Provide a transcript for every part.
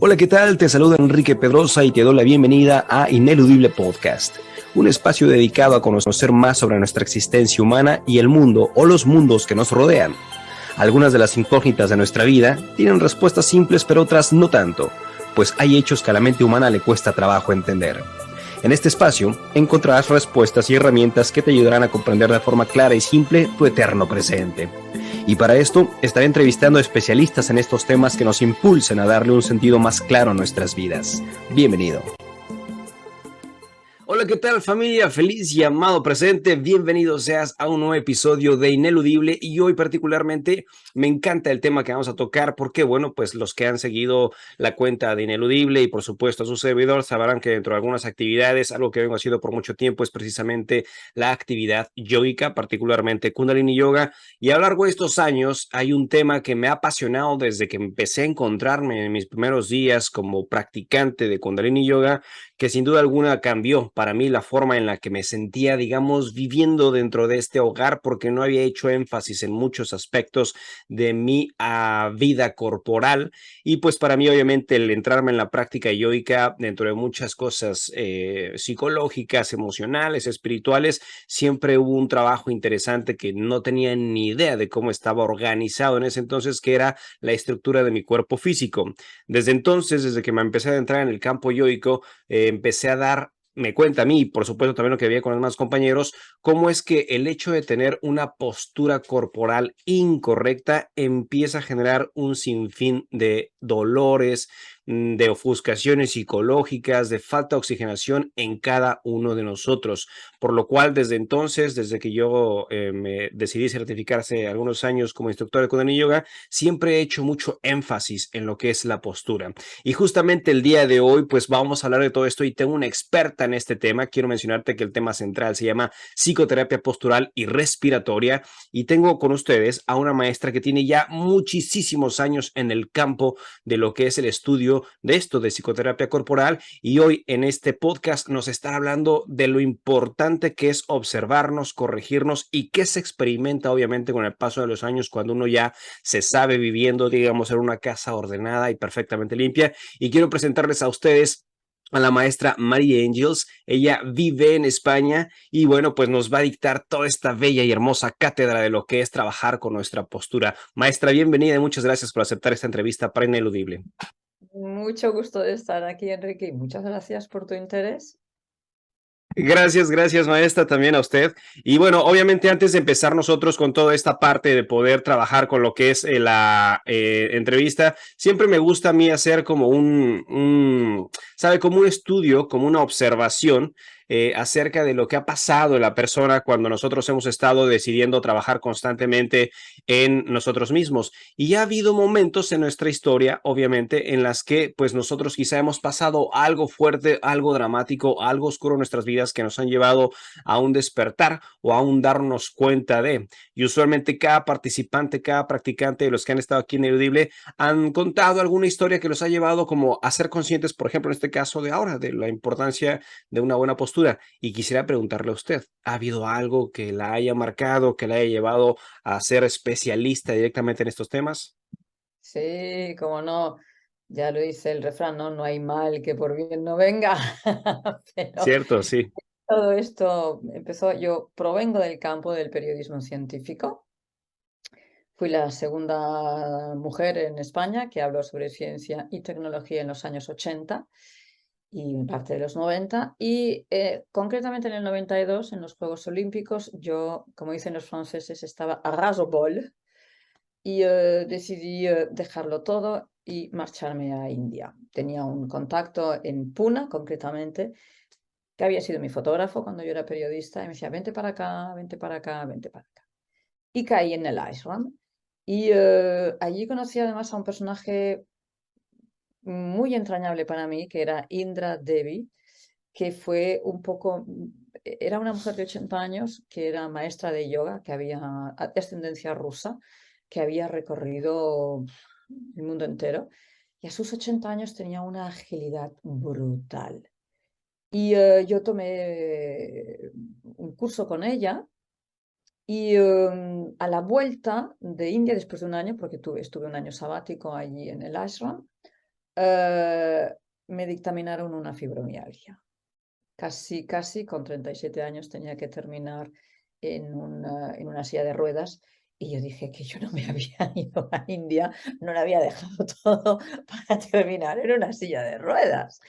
Hola, ¿qué tal? Te saluda Enrique Pedrosa y te doy la bienvenida a Ineludible Podcast, un espacio dedicado a conocer más sobre nuestra existencia humana y el mundo o los mundos que nos rodean. Algunas de las incógnitas de nuestra vida tienen respuestas simples, pero otras no tanto, pues hay hechos que a la mente humana le cuesta trabajo entender. En este espacio encontrarás respuestas y herramientas que te ayudarán a comprender de forma clara y simple tu eterno presente. Y para esto estaré entrevistando a especialistas en estos temas que nos impulsen a darle un sentido más claro a nuestras vidas. Bienvenido. Hola, ¿qué tal, familia? Feliz y amado presente. Bienvenido seas a un nuevo episodio de Ineludible, y hoy particularmente me encanta el tema que vamos a tocar porque, bueno, pues los que han seguido la cuenta de Ineludible y por supuesto a su servidor sabrán que dentro de algunas actividades, algo que vengo haciendo por mucho tiempo es precisamente la actividad yógica, particularmente Kundalini Yoga, y a lo largo de estos años hay un tema que me ha apasionado desde que empecé a encontrarme en mis primeros días como practicante de Kundalini Yoga, que sin duda alguna cambió para mí la forma en la que me sentía, digamos, viviendo dentro de este hogar, porque no había hecho énfasis en muchos aspectos de mi vida corporal. Y pues para mí, obviamente, el entrarme en la práctica yógica, dentro de muchas cosas psicológicas, emocionales, espirituales, siempre hubo un trabajo interesante que no tenía ni idea de cómo estaba organizado en ese entonces, que era la estructura de mi cuerpo físico. Desde entonces, desde que me empecé a entrar en el campo yógico, empecé a dar me cuenta a mí, y por supuesto también lo que veía con los demás compañeros, cómo es que el hecho de tener una postura corporal incorrecta empieza a generar un sinfín de dolores, de ofuscaciones psicológicas, de falta de oxigenación en cada uno de nosotros. Por lo cual, desde entonces, desde que yo me decidí certificar hace algunos años como instructor de Kundalini Yoga, siempre he hecho mucho énfasis en lo que es la postura. Y justamente el día de hoy, pues vamos a hablar de todo esto y tengo una experta en este tema. Quiero mencionarte que el tema central se llama psicoterapia postural y respiratoria, y tengo con ustedes a una maestra que tiene ya muchísimos años en el campo de lo que es el estudio de esto de psicoterapia corporal, y hoy en este podcast nos está hablando de lo importante que es observarnos, corregirnos y qué se experimenta obviamente con el paso de los años cuando uno ya se sabe viviendo, digamos, en una casa ordenada y perfectamente limpia. Y quiero presentarles a ustedes a la maestra Mary Angels. Ella vive en España y, bueno, pues nos va a dictar toda esta bella y hermosa cátedra de lo que es trabajar con nuestra postura. Maestra, bienvenida y muchas gracias por aceptar esta entrevista para Ineludible. Mucho gusto de estar aquí, Enrique, y muchas gracias por tu interés. Gracias, maestra, también a usted. Y bueno, obviamente antes de empezar nosotros con toda esta parte de poder trabajar con lo que es la entrevista, siempre me gusta a mí hacer como ¿sabe? Como un estudio, como una observación acerca de lo que ha pasado en la persona cuando nosotros hemos estado decidiendo trabajar constantemente en nosotros mismos. Y ya ha habido momentos en nuestra historia, obviamente, en las que pues nosotros quizá hemos pasado algo fuerte, algo dramático, algo oscuro en nuestras vidas que nos han llevado a un despertar o a un darnos cuenta de. Y usualmente cada participante, cada practicante de los que han estado aquí en Ineludible han contado alguna historia que los ha llevado como a ser conscientes, por ejemplo, en este caso de ahora, de la importancia de una buena postura. Y quisiera preguntarle a usted, ¿ha habido algo que la haya marcado, que la haya llevado a ser especialista directamente en estos temas? Sí, como no, ya lo dice el refrán, ¿no? No hay mal que por bien no venga. Pero Cierto, sí. todo esto empezó, yo provengo del campo del periodismo científico. Fui la segunda mujer en España que habló sobre ciencia y tecnología en los años 80 y parte de los 90. Y concretamente en el 92, en los Juegos Olímpicos, yo, como dicen los franceses, estaba a ras bol. Y decidí dejarlo todo y marcharme a India. Tenía un contacto en Pune, concretamente, que había sido mi fotógrafo cuando yo era periodista, y me decía, vente para acá, vente para acá, vente para acá. Y caí en el ashram. Y allí conocí además a un personaje muy entrañable para mí, que era Indra Devi, que fue un poco, era una mujer de 80 años, que era maestra de yoga, que había de ascendencia rusa, que había recorrido el mundo entero, y a sus 80 años tenía una agilidad brutal. Y yo tomé un curso con ella, y a la vuelta de India, después de un año, porque estuve un año sabático allí en el ashram, me dictaminaron una fibromialgia. Casi con 37 años tenía que terminar en una silla de ruedas y yo dije que yo no me había ido a India, no lo había dejado todo para terminar en una silla de ruedas.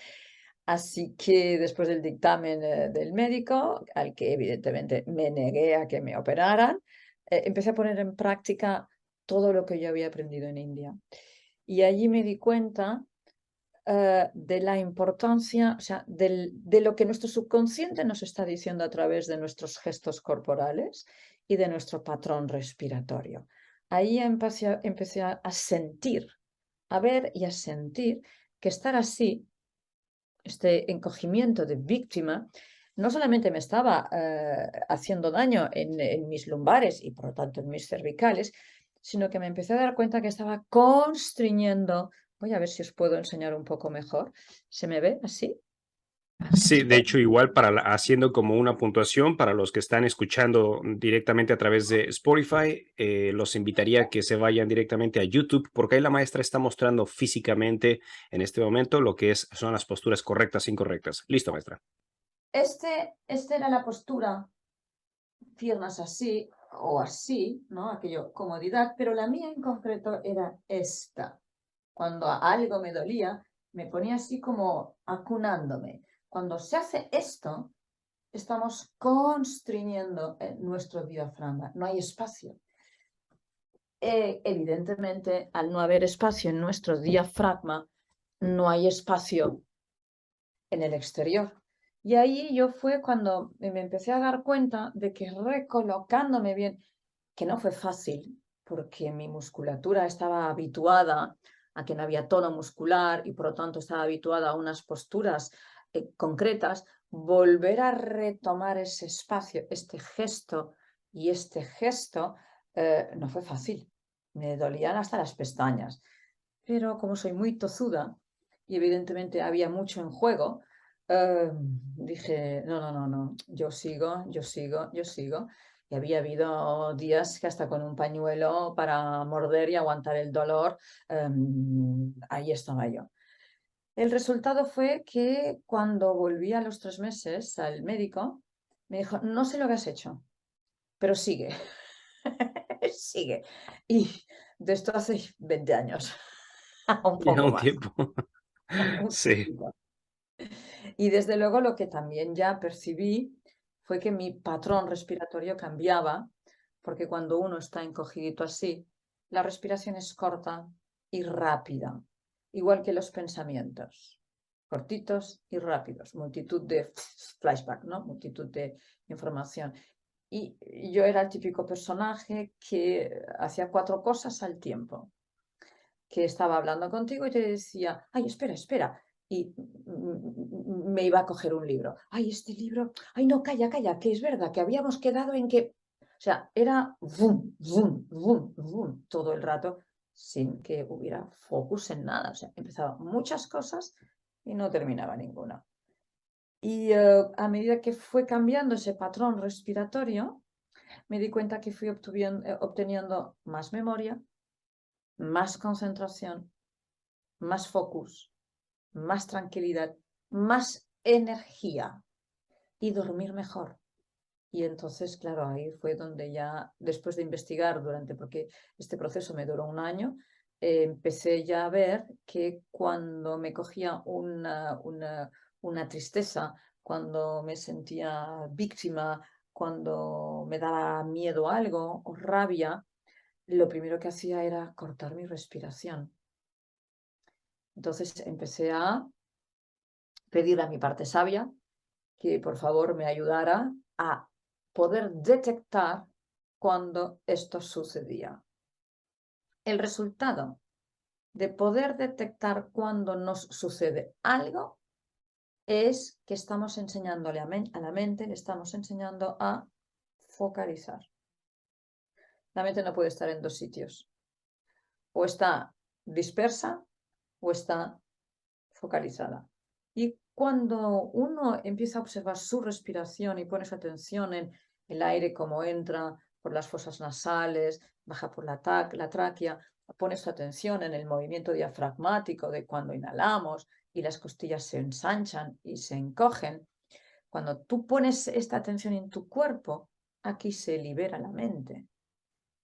Así que después del dictamen del médico, al que evidentemente me negué a que me operaran, empecé a poner en práctica todo lo que yo había aprendido en India. Y allí me di cuenta de la importancia, o sea, de lo que nuestro subconsciente nos está diciendo a través de nuestros gestos corporales y de nuestro patrón respiratorio. Ahí empecé a sentir, a ver y a sentir que estar así, este encogimiento de víctima, no solamente me estaba haciendo daño en mis lumbares y por lo tanto en mis cervicales, sino que me empecé a dar cuenta que estaba constriñendo. Voy a ver si os puedo enseñar un poco mejor. ¿Se me ve así? Sí, de hecho, igual haciendo como una puntuación para los que están escuchando directamente a través de Spotify, los invitaría a que se vayan directamente a YouTube, porque ahí la maestra está mostrando físicamente en este momento lo que son las posturas correctas e incorrectas. Listo, maestra. Esta era la postura, piernas así o así, ¿no? Aquello, comodidad, pero la mía en concreto era esta. Cuando algo me dolía, me ponía así como acunándome. Cuando se hace esto, estamos constriñendo nuestro diafragma, no hay espacio. Evidentemente, al no haber espacio en nuestro diafragma, no hay espacio en el exterior. Y ahí yo fue cuando me empecé a dar cuenta de que recolocándome bien, que no fue fácil, porque mi musculatura estaba habituada a que no había tono muscular y por lo tanto estaba habituada a unas posturas concretas, volver a retomar ese espacio, este gesto y este gesto no fue fácil. Me dolían hasta las pestañas. Pero como soy muy tozuda y evidentemente había mucho en juego, dije, no, yo sigo. Y había habido días que hasta con un pañuelo para morder y aguantar el dolor, ahí estaba yo. El resultado fue que cuando volví a los 3 meses al médico, me dijo, no sé lo que has hecho, pero sigue, sigue. Y de esto hace 20 años, un Ya poco un más. tiempo. Un Sí. poquito. Y desde luego lo que también ya percibí fue que mi patrón respiratorio cambiaba, porque cuando uno está encogidito así, la respiración es corta y rápida, igual que los pensamientos, cortitos y rápidos, multitud de flashback, ¿no? Multitud de información. Y yo era el típico personaje que hacía 4 cosas al tiempo, que estaba hablando contigo y te decía, ay, espera, y me iba a coger un libro. Ay, este libro, ay, no, calla, que es verdad, que habíamos quedado en que, o sea, era todo el rato sin que hubiera focus en nada. O sea, empezaba muchas cosas y no terminaba ninguna. Y a medida que fue cambiando ese patrón respiratorio, me di cuenta que fui obteniendo más memoria, más concentración, más focus, más tranquilidad, más energía y dormir mejor. Y entonces, claro, ahí fue donde ya, después de investigar porque este proceso me duró un año, empecé ya a ver que cuando me cogía una tristeza, cuando me sentía víctima, cuando me daba miedo a algo o rabia, lo primero que hacía era cortar mi respiración. Entonces empecé a pedir a mi parte sabia que por favor me ayudara a poder detectar cuando esto sucedía. El resultado de poder detectar cuando nos sucede algo es que estamos enseñándole a la mente, le estamos enseñando a focalizar. La mente no puede estar en 2 sitios. O está dispersa o está focalizada. Y cuando uno empieza a observar su respiración y pone su atención en el aire como entra por las fosas nasales, baja por la tráquea, pones tu atención en el movimiento diafragmático de cuando inhalamos y las costillas se ensanchan y se encogen, cuando tú pones esta atención en tu cuerpo, aquí se libera la mente.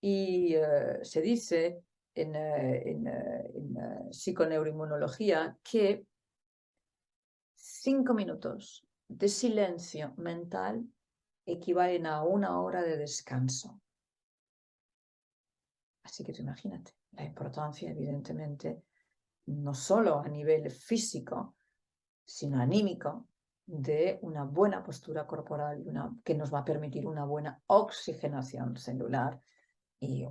Y se dice en psiconeuroinmunología que 5 minutos de silencio mental equivalen a 1 hora de descanso. Así que tú imagínate la importancia, evidentemente, no solo a nivel físico, sino anímico, de una buena postura corporal que nos va a permitir una buena oxigenación celular y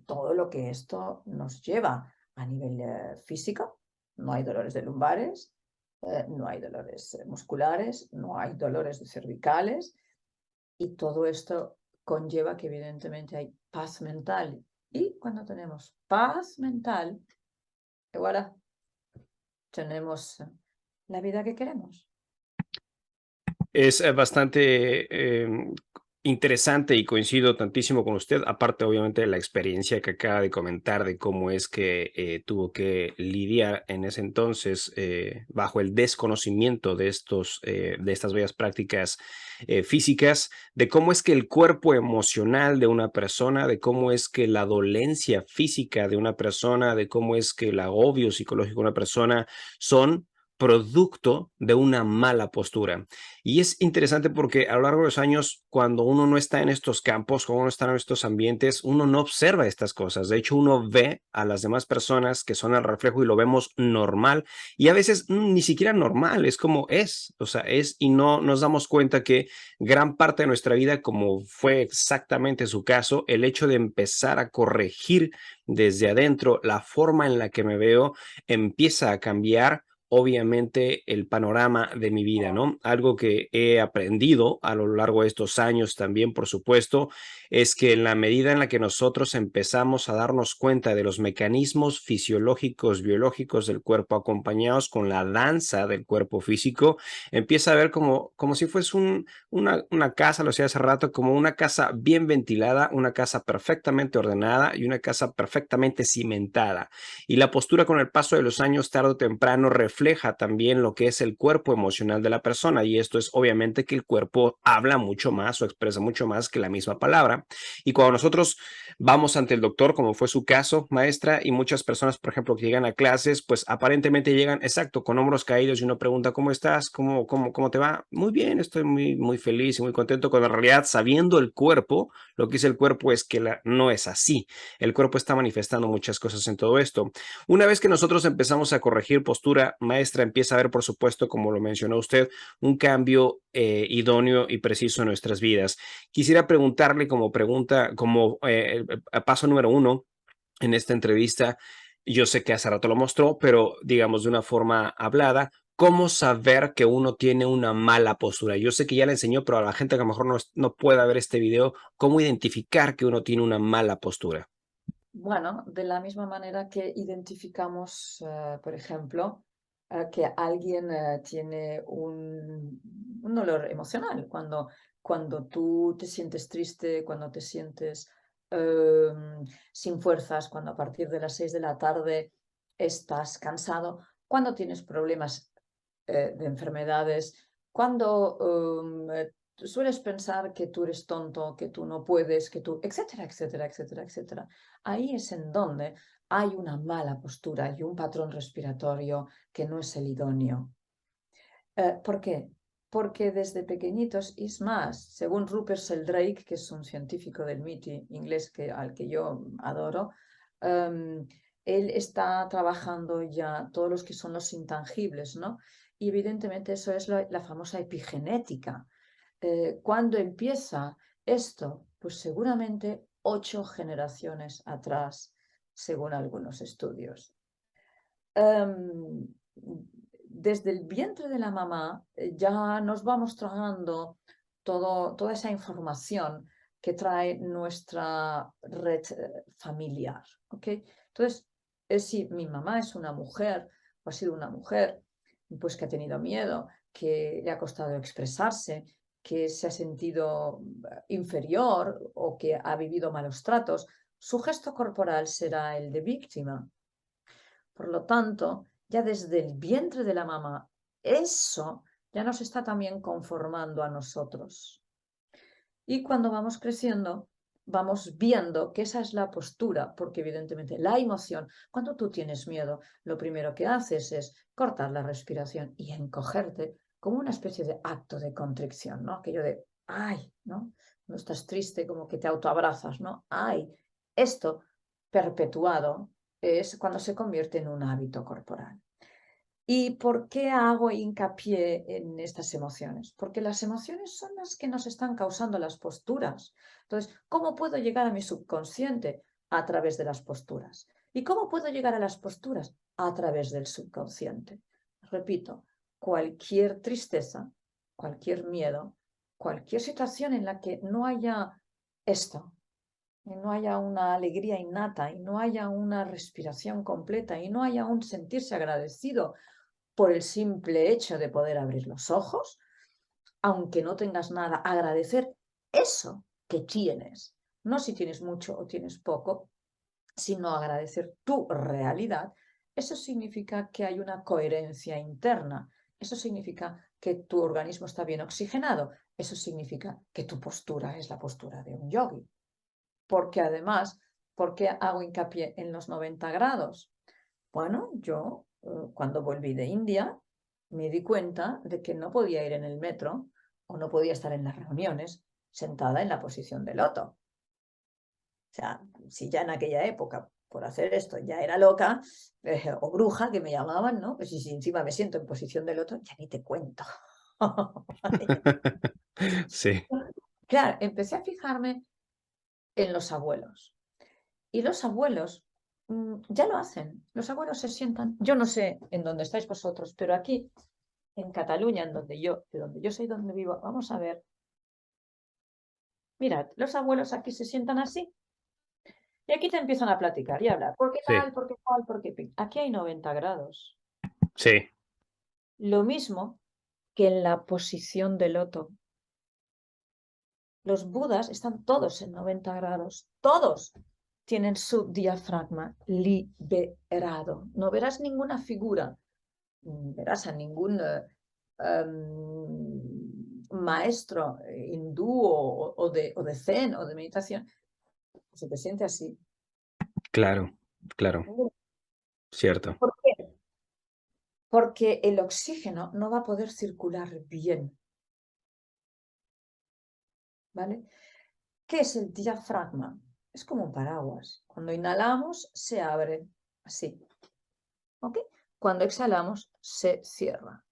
todo lo que esto nos lleva a nivel físico. No hay dolores de lumbares, no hay dolores musculares, no hay dolores de cervicales, y todo esto conlleva que evidentemente hay paz mental. Y cuando tenemos paz mental, voilà, tenemos la vida que queremos. Es bastante interesante y coincido tantísimo con usted, aparte obviamente de la experiencia que acaba de comentar de cómo es que tuvo que lidiar en ese entonces bajo el desconocimiento de de estas bellas prácticas físicas, de cómo es que el cuerpo emocional de una persona, de cómo es que la dolencia física de una persona, de cómo es que el agobio psicológico de una persona son producto de una mala postura. Y es interesante porque a lo largo de los años, cuando uno no está en estos campos, cuando uno está en estos ambientes, uno no observa estas cosas. De hecho, uno ve a las demás personas que son el reflejo y lo vemos normal y a veces ni siquiera normal, es como es, o sea, es y no nos damos cuenta que gran parte de nuestra vida, como fue exactamente su caso, el hecho de empezar a corregir desde adentro la forma en la que me veo empieza a cambiar obviamente el panorama de mi vida, ¿no? Algo que he aprendido a lo largo de estos años también, por supuesto, es que en la medida en la que nosotros empezamos a darnos cuenta de los mecanismos fisiológicos, biológicos del cuerpo acompañados con la danza del cuerpo físico, empieza a ver como si fuese una casa, lo decía hace rato, como una casa bien ventilada, una casa perfectamente ordenada y una casa perfectamente cimentada. Y la postura con el paso de los años, tarde o temprano, refleja también lo que es el cuerpo emocional de la persona. Y esto es obviamente que el cuerpo habla mucho más o expresa mucho más que la misma palabra. Y cuando nosotros vamos ante el doctor, como fue su caso, maestra, y muchas personas, por ejemplo, que llegan a clases, pues aparentemente llegan, exacto, con hombros caídos y uno pregunta, ¿cómo estás? ¿Cómo te va? Muy bien, estoy muy feliz y muy contento, cuando en realidad, sabiendo el cuerpo, lo que dice el cuerpo es que no es así. El cuerpo está manifestando muchas cosas en todo esto. Una vez que nosotros empezamos a corregir postura, maestra, empieza a haber, por supuesto, como lo mencionó usted, un cambio idóneo y preciso en nuestras vidas. Quisiera preguntarle como pregunta, como paso número uno en esta entrevista, yo sé que hace rato lo mostró, pero digamos de una forma hablada, ¿cómo saber que uno tiene una mala postura? Yo sé que ya le enseñó, pero a la gente que a lo mejor no pueda ver este video, ¿cómo identificar que uno tiene una mala postura? Bueno, de la misma manera que identificamos, por ejemplo, que alguien tiene un dolor emocional, cuando tú te sientes triste, cuando te sientes sin fuerzas, cuando a partir de las 6 de la tarde estás cansado, cuando tienes problemas de enfermedades, cuando sueles pensar que tú eres tonto, que tú no puedes, etcétera, etcétera, etcétera, etcétera. Ahí es en donde hay una mala postura y un patrón respiratorio que no es el idóneo. ¿Por qué? Porque desde pequeñitos, y es más, según Rupert Sheldrake, que es un científico del MIT inglés al que yo adoro, um, él está trabajando ya todos los que son los intangibles, ¿no? Y evidentemente eso es la famosa epigenética. ¿Cuándo empieza esto? Pues seguramente 8 generaciones atrás, según algunos estudios. Desde el vientre de la mamá ya nos va mostrando toda esa información que trae nuestra red familiar. ¿Okay? Entonces, si mi mamá es una mujer o ha sido una mujer pues que ha tenido miedo, que le ha costado expresarse, que se ha sentido inferior o que ha vivido malos tratos, su gesto corporal será el de víctima. Por lo tanto, ya desde el vientre de la mamá, eso ya nos está también conformando a nosotros. Y cuando vamos creciendo, vamos viendo que esa es la postura, porque evidentemente la emoción, cuando tú tienes miedo, lo primero que haces es cortar la respiración y encogerte como una especie de acto de contrición, ¿no? Aquello de, ay, ¿no? No estás triste, como que te autoabrazas, ¿no? Ay, esto perpetuado es cuando se convierte en un hábito corporal. ¿Y por qué hago hincapié en estas emociones? Porque las emociones son las que nos están causando las posturas. Entonces, ¿cómo puedo llegar a mi subconsciente? A través de las posturas. ¿Y cómo puedo llegar a las posturas? A través del subconsciente. Repito, cualquier tristeza, cualquier miedo, cualquier situación en la que no haya esto, y no haya una alegría innata, y no haya una respiración completa, y no haya un sentirse agradecido por el simple hecho de poder abrir los ojos, aunque no tengas nada, agradecer eso que tienes, no si tienes mucho o tienes poco, sino agradecer tu realidad. Eso significa que hay una coherencia interna, eso significa que tu organismo está bien oxigenado, eso significa que tu postura es la postura de un yogi. Porque además, ¿por qué hago hincapié en los 90 grados? Bueno, yo cuando volví de India me di cuenta de que no podía ir en el metro o no podía estar en las reuniones sentada en la posición de loto. O sea, si ya en aquella época por hacer esto ya era loca o bruja que me llamaban, ¿no? Pues si encima me siento en posición de loto, ya ni te cuento. Sí, Claro, empecé a fijarme en los abuelos. Y los abuelos ya lo hacen. Los abuelos se sientan. Yo no sé en dónde estáis vosotros, pero aquí en Cataluña, de donde yo soy, donde vivo, vamos a ver. Mirad, los abuelos aquí se sientan así y aquí te empiezan a platicar y a hablar. ¿Por qué sí, tal? ¿Por qué cual? ¿Por qué pin? Aquí hay 90 grados. sí, Lo mismo que en la posición de loto. Los budas están todos en 90 grados. Todos tienen su diafragma liberado. No verás ninguna figura, verás a ningún maestro hindú o de zen o de meditación, se te siente así. claro, claro, cierto. ¿Por qué? Porque el oxígeno no va a poder circular bien, ¿vale? ¿Qué es el diafragma? Es como un paraguas. Cuando inhalamos, se abre así, ¿ok? Cuando exhalamos, se cierra.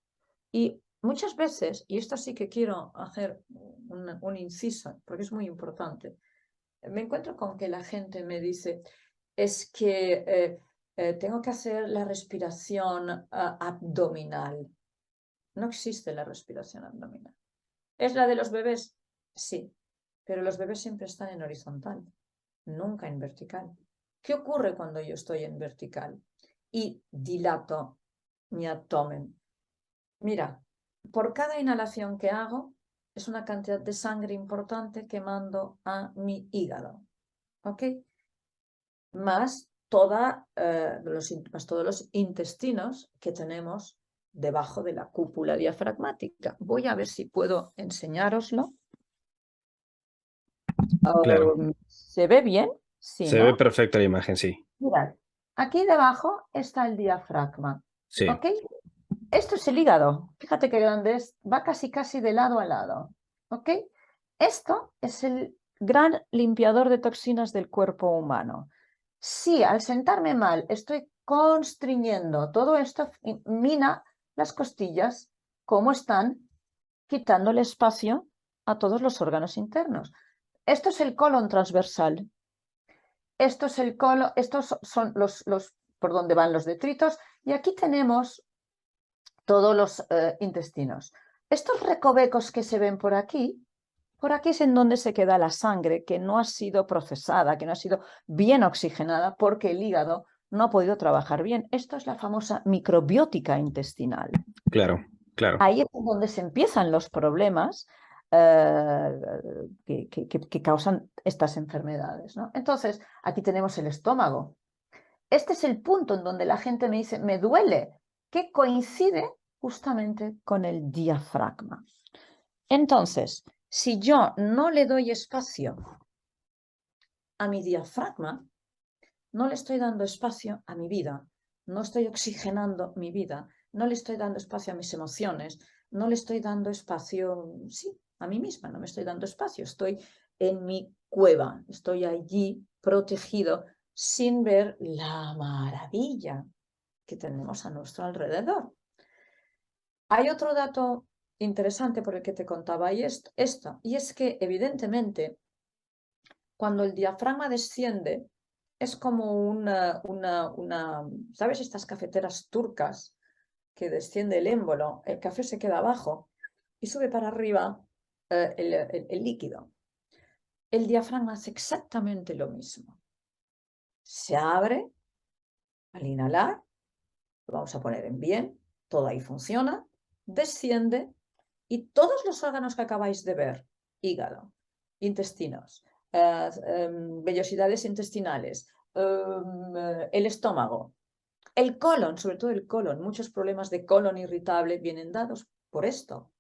Y muchas veces, y esto sí que quiero hacer un inciso, porque es muy importante, me encuentro con que la gente me dice, es que tengo que hacer la respiración abdominal. No existe la respiración abdominal. ¿Es la de los bebés? Sí, pero los bebés siempre están en horizontal, nunca en vertical. ¿Qué ocurre cuando yo estoy en vertical y dilato mi abdomen? Mira, por cada inhalación que hago es una cantidad de sangre importante que mando a mi hígado, ¿ok? Más, más todos los intestinos que tenemos debajo de la cúpula diafragmática. Voy a ver si puedo enseñároslo. Claro, ¿Se ve bien? Sí, se ve ¿no? perfecta la imagen, sí, Mirad, aquí debajo está el diafragma, sí, ¿ok? Esto es el hígado. Fíjate qué grande es. Va casi casi de lado a lado, ¿ok? Esto es el gran limpiador de toxinas del cuerpo humano. Si al sentarme mal estoy constriñendo todo esto, mina las costillas, como están quitando el espacio a todos los órganos internos. Esto es el colon transversal. Esto es el colon, estos son los por donde van los detritos. Y aquí tenemos todos los intestinos. Estos recovecos que se ven por aquí es en donde se queda la sangre que no ha sido procesada, que no ha sido bien oxigenada porque el hígado no ha podido trabajar bien. Esto es la famosa microbiótica intestinal. claro, claro, Ahí es donde se empiezan los problemas que causan estas enfermedades, ¿no? Entonces, aquí tenemos el estómago. Este es el punto en donde la gente me dice, me duele, que coincide justamente con el diafragma. Entonces, si yo no le doy espacio a mi diafragma, no le estoy dando espacio a mi vida, no estoy oxigenando mi vida, no le estoy dando espacio a mis emociones, no le estoy dando espacio, sí, a mí misma, no me estoy dando espacio, estoy en mi cueva, estoy allí protegido sin ver la maravilla que tenemos a nuestro alrededor. Hay otro dato interesante por el que te contaba y es que evidentemente cuando el diafragma desciende es como ¿sabes? Estas cafeteras turcas que desciende el émbolo, el café se queda abajo y sube para arriba el líquido. El diafragma hace exactamente lo mismo. Se abre al inhalar, lo vamos a poner en bien, todo ahí funciona, desciende y todos los órganos que acabáis de ver, hígado, intestinos, vellosidades intestinales, el estómago, el colon, sobre todo el colon, muchos problemas de colon irritable vienen dados por esto,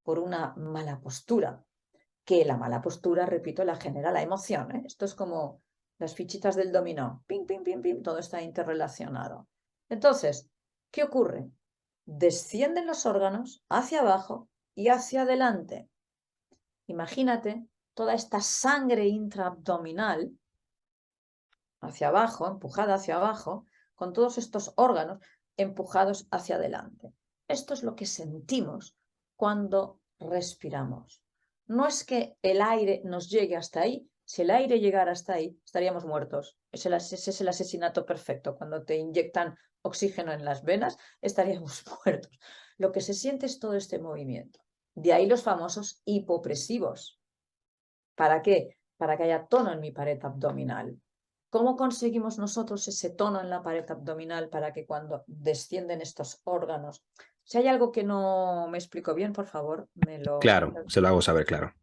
por una mala postura, que la mala postura, repito, la genera la emoción, ¿eh? Esto es como las fichitas del dominó, pim, pim, pim, pim, todo está interrelacionado. Entonces, ¿qué ocurre? Descienden los órganos hacia abajo y hacia adelante. Imagínate toda esta sangre intraabdominal hacia abajo, empujada hacia abajo, con todos estos órganos empujados hacia adelante. Esto es lo que sentimos cuando respiramos. No es que el aire nos llegue hasta ahí. Si el aire llegara hasta ahí, estaríamos muertos. Ese es el asesinato perfecto. Cuando te inyectan oxígeno en las venas, estaríamos muertos. Lo que se siente es todo este movimiento. De ahí los famosos hipopresivos. ¿Para qué? Para que haya tono en mi pared abdominal. ¿Cómo conseguimos nosotros ese tono en la pared abdominal para que cuando descienden estos órganos, si hay algo que no me explico bien, por favor, me lo... Claro, se lo hago saber, claro.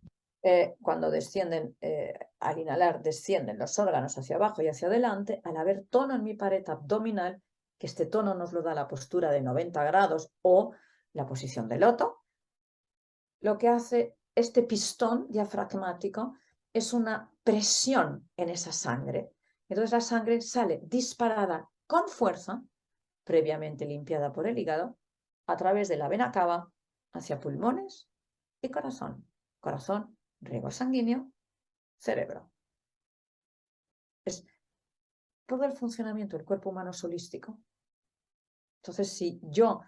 Cuando descienden, al inhalar, descienden los órganos hacia abajo y hacia adelante, al haber tono en mi pared abdominal, que este tono nos lo da la postura de 90 grados o la posición de loto, lo que hace este pistón diafragmático es una presión en esa sangre. Entonces la sangre sale disparada con fuerza, previamente limpiada por el hígado, a través de la vena cava hacia pulmones y corazón. Corazón, riego sanguíneo, cerebro. Es todo el funcionamiento del cuerpo humano es holístico. Entonces, si yo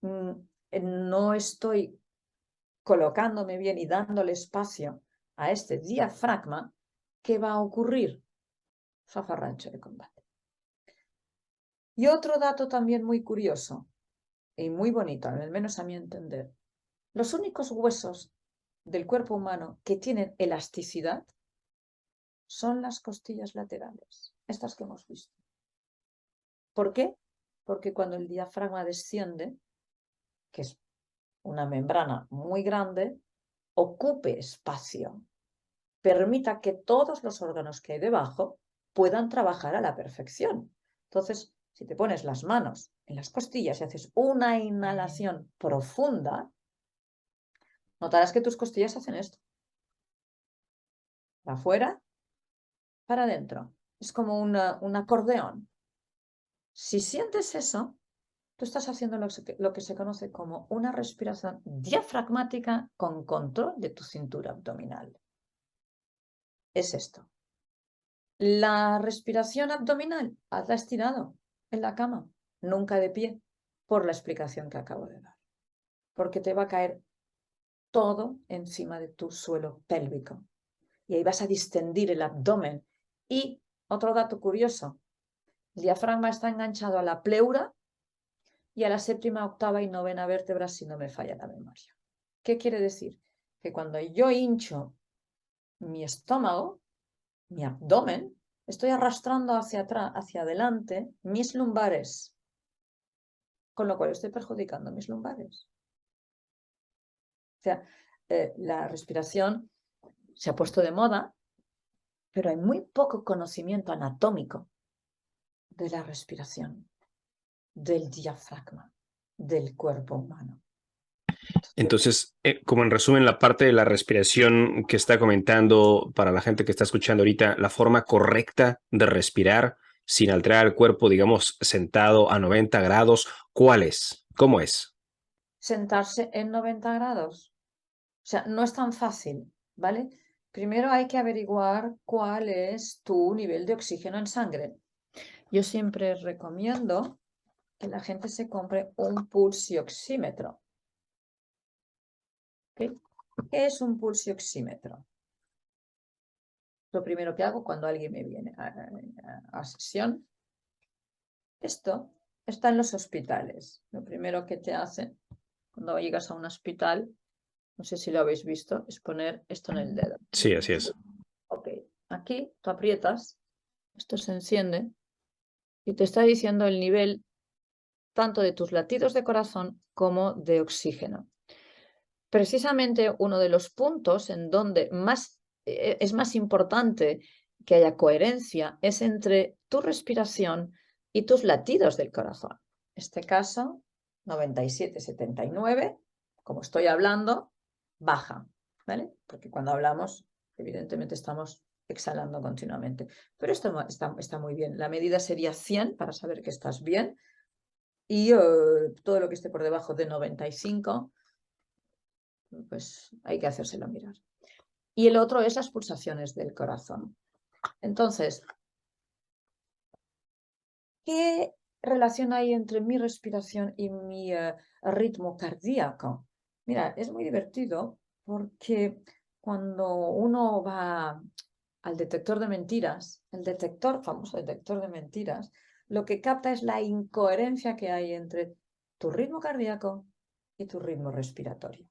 no estoy colocándome bien y dándole espacio a este diafragma, ¿qué va a ocurrir? Zafarrancho de combate. Y otro dato también muy curioso y muy bonito, al menos a mi entender. Los únicos huesos del cuerpo humano que tienen elasticidad son las costillas laterales, estas que hemos visto. ¿Por qué? Porque cuando el diafragma desciende, que es una membrana muy grande, ocupe espacio, permita que todos los órganos que hay debajo puedan trabajar a la perfección. Entonces, si te pones las manos en las costillas y haces una inhalación profunda, notarás que tus costillas hacen esto. Para afuera, para adentro. Es como un acordeón. Si sientes eso, tú estás haciendo lo que se conoce como una respiración diafragmática con control de tu cintura abdominal. Es esto. La respiración abdominal, hazla estirado en la cama, nunca de pie, por la explicación que acabo de dar. Porque te va a caer todo encima de tu suelo pélvico. Y ahí vas a distendir el abdomen. Y otro dato curioso, el diafragma está enganchado a la pleura y a la séptima, octava y novena vértebra, si no me falla la memoria. ¿Qué quiere decir? Que cuando yo hincho mi estómago, mi abdomen, estoy arrastrando hacia atrás, hacia adelante, mis lumbares, con lo cual estoy perjudicando mis lumbares. O sea, la respiración se ha puesto de moda, pero hay muy poco conocimiento anatómico de la respiración, del diafragma, del cuerpo humano. Entonces, como en resumen, la parte de la respiración que está comentando para la gente que está escuchando ahorita, la forma correcta de respirar sin alterar el cuerpo, digamos, sentado a 90 grados, ¿cuál es? ¿Cómo es? Sentarse en 90 grados. O sea, no es tan fácil, ¿vale? Primero hay que averiguar cuál es tu nivel de oxígeno en sangre. Yo siempre recomiendo que la gente se compre un pulsioxímetro. ¿Okay? ¿Qué es un pulsioxímetro? Lo primero que hago cuando alguien me viene a sesión, esto está en los hospitales. Lo primero que te hacen cuando llegas a un hospital, no sé si lo habéis visto, es poner esto en el dedo. Sí, así es. Ok, aquí tú aprietas, esto se enciende y te está diciendo el nivel tanto de tus latidos de corazón como de oxígeno. Precisamente uno de los puntos en donde es más importante que haya coherencia es entre tu respiración y tus latidos del corazón. En este caso, 97, 79, como estoy hablando, baja, ¿vale? Porque cuando hablamos, evidentemente estamos exhalando continuamente. Pero esto está muy bien. La medida sería 100 para saber que estás bien y todo lo que esté por debajo de 95, pues hay que hacérselo mirar. Y el otro es las pulsaciones del corazón. Entonces, ¿qué relación hay entre mi respiración y mi ritmo cardíaco? Mira, es muy divertido porque cuando uno va al detector de mentiras, el detector, famoso detector de mentiras, lo que capta es la incoherencia que hay entre tu ritmo cardíaco y tu ritmo respiratorio.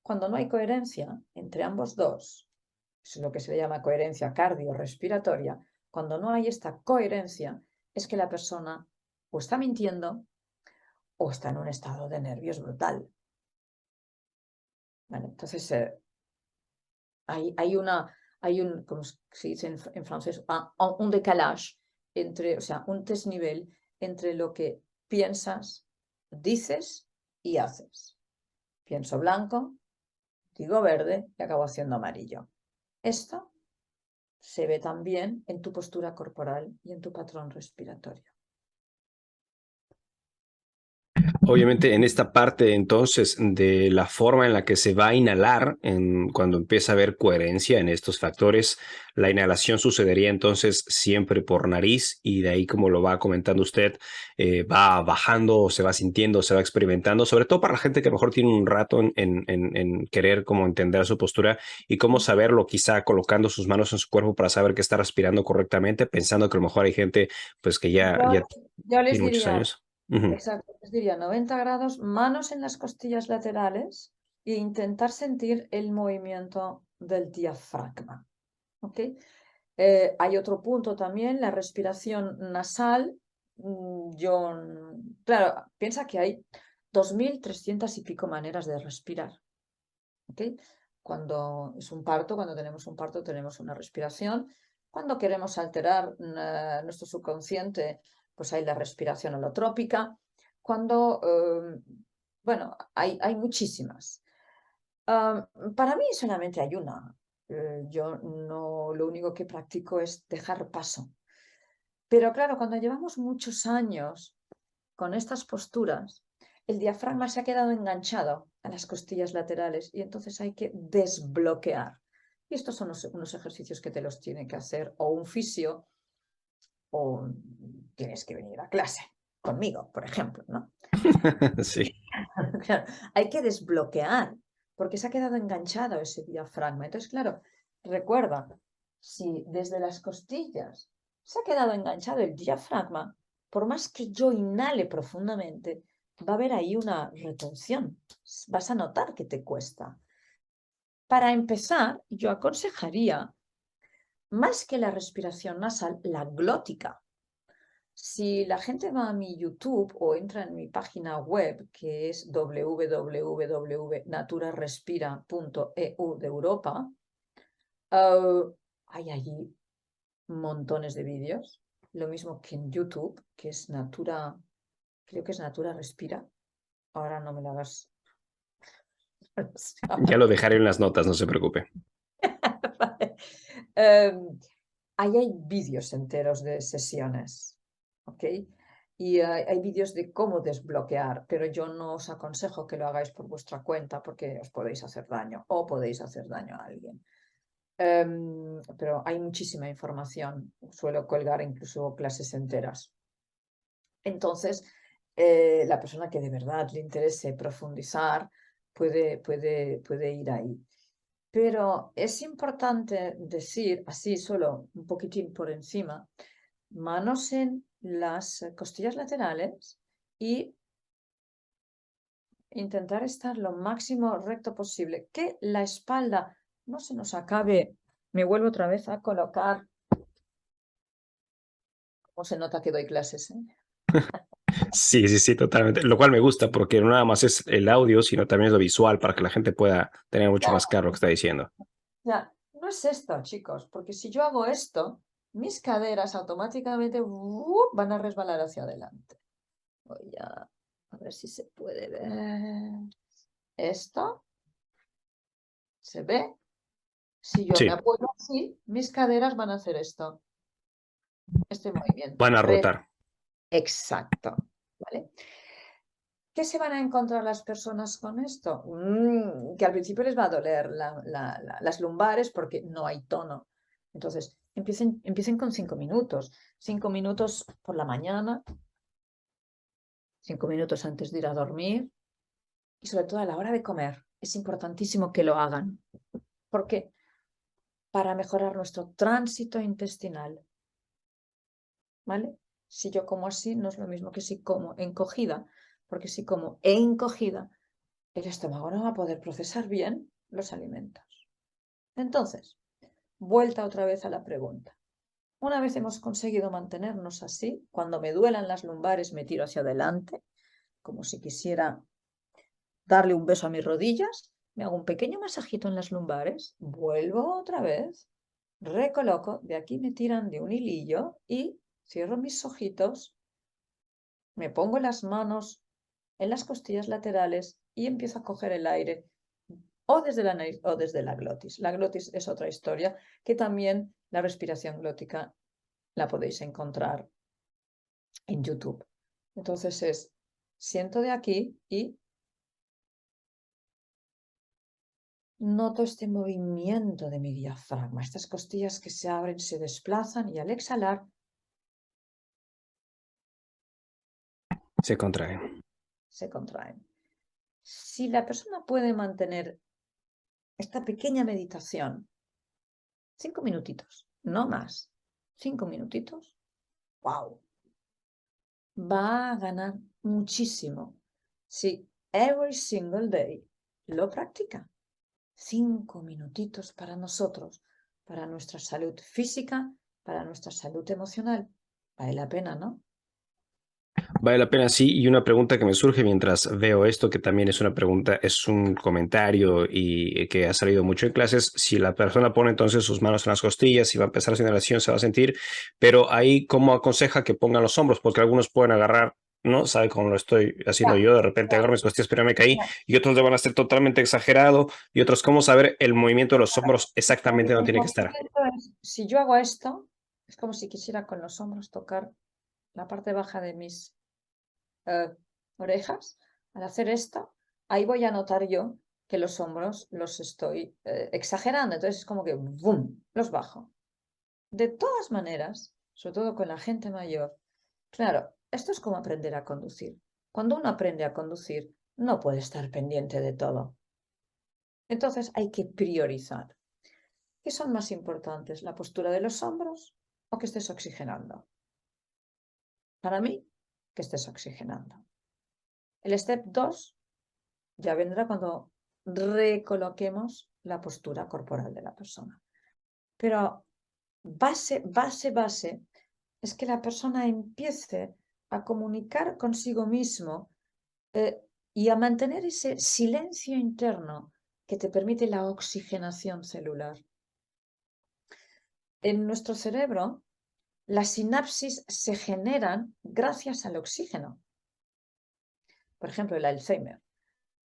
Cuando no hay coherencia entre ambos dos, es lo que se le llama coherencia cardiorrespiratoria, cuando no hay esta coherencia, es que la persona o está mintiendo o está en un estado de nervios brutal. ¿Vale? Entonces, hay un, como se dice en francés, un decalage entre, o sea, un desnivel entre lo que piensas, dices y haces. Pienso blanco, digo verde y acabo haciendo amarillo. Esto se ve también en tu postura corporal y en tu patrón respiratorio. Obviamente, en esta parte entonces de la forma en la que se va a inhalar, cuando empieza a haber coherencia en estos factores, la inhalación sucedería entonces siempre por nariz y de ahí, como lo va comentando usted, va bajando, se va sintiendo, se va experimentando, sobre todo para la gente que a lo mejor tiene un rato en querer como entender su postura y cómo saberlo, quizá colocando sus manos en su cuerpo para saber que está respirando correctamente, pensando que a lo mejor hay gente pues que ya Yo les tiene muchos diría, años. Ujú. exacto, les diría 90 grados, manos en las costillas laterales e intentar sentir el movimiento del diafragma. ¿Okay? Hay otro punto también, la respiración nasal. Claro, piensa que hay 2.300 y pico maneras de respirar. ¿Okay? Cuando es un parto, cuando tenemos un parto, tenemos una respiración. Cuando queremos alterar nuestro subconsciente, pues hay la respiración holotrópica. Cuando, bueno, hay muchísimas. Para mí solamente hay una. Yo no, lo único que practico es dejar paso. Pero claro, cuando llevamos muchos años con estas posturas, el diafragma se ha quedado enganchado a las costillas laterales y entonces hay que desbloquear. Y estos son unos ejercicios que te los tiene que hacer o un fisio o tienes que venir a clase conmigo, por ejemplo, ¿no? Sí. Claro, hay que desbloquear porque se ha quedado enganchado ese diafragma. Entonces, claro, recuerda, si desde las costillas se ha quedado enganchado el diafragma, por más que yo inhale profundamente, va a haber ahí una retención. Vas a notar que te cuesta. Para empezar, yo aconsejaría, más que la respiración nasal, la glótica. Si la gente va a mi YouTube o entra en mi página web, que es www.naturarespira.eu de Europa, hay allí montones de vídeos. Lo mismo que en YouTube, que es Natura, creo que es Natura Respira. Ahora no me lo hagas. Ya lo dejaré en las notas, no se preocupe. Vale. Ahí hay vídeos enteros de sesiones, ¿ok? Y hay vídeos de cómo desbloquear, pero yo no os aconsejo que lo hagáis por vuestra cuenta porque os podéis hacer daño o podéis hacer daño a alguien. Pero hay muchísima información, suelo colgar incluso clases enteras. Entonces, la persona que de verdad le interese profundizar puede ir ahí. Pero es importante decir, así solo un poquitín por encima, manos en las costillas laterales y intentar estar lo máximo recto posible, que la espalda no se nos acabe. Me vuelvo otra vez a colocar. ¿Cómo se nota que doy clases, eh? Sí, sí, sí, totalmente. Lo cual me gusta porque no nada más es el audio, sino también es lo visual para que la gente pueda tener mucho más claro lo que está diciendo. Ya, no es esto, chicos, porque si yo hago esto, mis caderas automáticamente van a resbalar hacia adelante. Voy a ver si se puede ver. Esto se ve. Si yo me Sí, apoyo así, mis caderas van a hacer esto. Este movimiento. van a rotar. Exacto. ¿Vale? ¿Qué se van a encontrar las personas con esto? Que al principio les va a doler las lumbares porque no hay tono. Entonces, empiecen con 5 minutos. 5 minutos por la mañana, 5 minutos antes de ir a dormir y sobre todo a la hora de comer. Es importantísimo que lo hagan. ¿Por qué? Para mejorar nuestro tránsito intestinal. ¿Vale? Si yo como así, no es lo mismo que si como encogida, porque si como encogida, el estómago no va a poder procesar bien los alimentos. Entonces, vuelta otra vez a la pregunta. Una vez hemos conseguido mantenernos así, cuando me duelan las lumbares me tiro hacia adelante, como si quisiera darle un beso a mis rodillas, me hago un pequeño masajito en las lumbares, vuelvo otra vez, recoloco, de aquí me tiran de un hilillo y cierro mis ojitos, me pongo las manos en las costillas laterales y empiezo a coger el aire o desde la nariz o desde la glotis. La glotis es otra historia que también la respiración glótica la podéis encontrar en YouTube. Entonces siento de aquí y noto este movimiento de mi diafragma, estas costillas que se abren, se desplazan y al exhalar Se contraen. se contraen. Si la persona puede mantener esta pequeña meditación, 5 minutitos, no más, 5 minutitos, wow, va a ganar muchísimo si every single day lo practica. 5 minutitos para nosotros, para nuestra salud física, para nuestra salud emocional. Vale la pena, ¿no? Vale la pena, sí. Y una pregunta que me surge mientras veo esto, que también es una pregunta, es un comentario y que ha salido mucho en clases. Si la persona pone entonces sus manos en las costillas y va a empezar su inhalación, se va a sentir, pero ahí, ¿cómo aconseja que pongan los hombros? Porque algunos pueden agarrar, ¿no? ¿Sabe cómo lo estoy haciendo Ya, yo? De repente agarro mis costillas, pero me caí, ya. y otros le van a hacer totalmente exagerado, y otros, ¿cómo saber el movimiento de los hombros exactamente donde El tiene que estar? movimiento es, si yo hago esto, es como si quisiera con los hombros tocar la parte baja de mis orejas. Al hacer esto, ahí voy a notar yo que los hombros los estoy exagerando. Entonces es como que ¡boom! Los bajo. De todas maneras, sobre todo con la gente mayor, claro, esto es como aprender a conducir. Cuando uno aprende a conducir, no puede estar pendiente de todo. Entonces hay que priorizar. ¿Qué son más importantes? ¿La postura de los hombros o que estés oxigenando? Para mí, que estés oxigenando. El step 2 ya vendrá cuando recoloquemos la postura corporal de la persona. Pero base es que la persona empiece a comunicar consigo mismo y a mantener ese silencio interno que te permite la oxigenación celular. En nuestro cerebro, las sinapsis se generan gracias al oxígeno. Por ejemplo, el Alzheimer.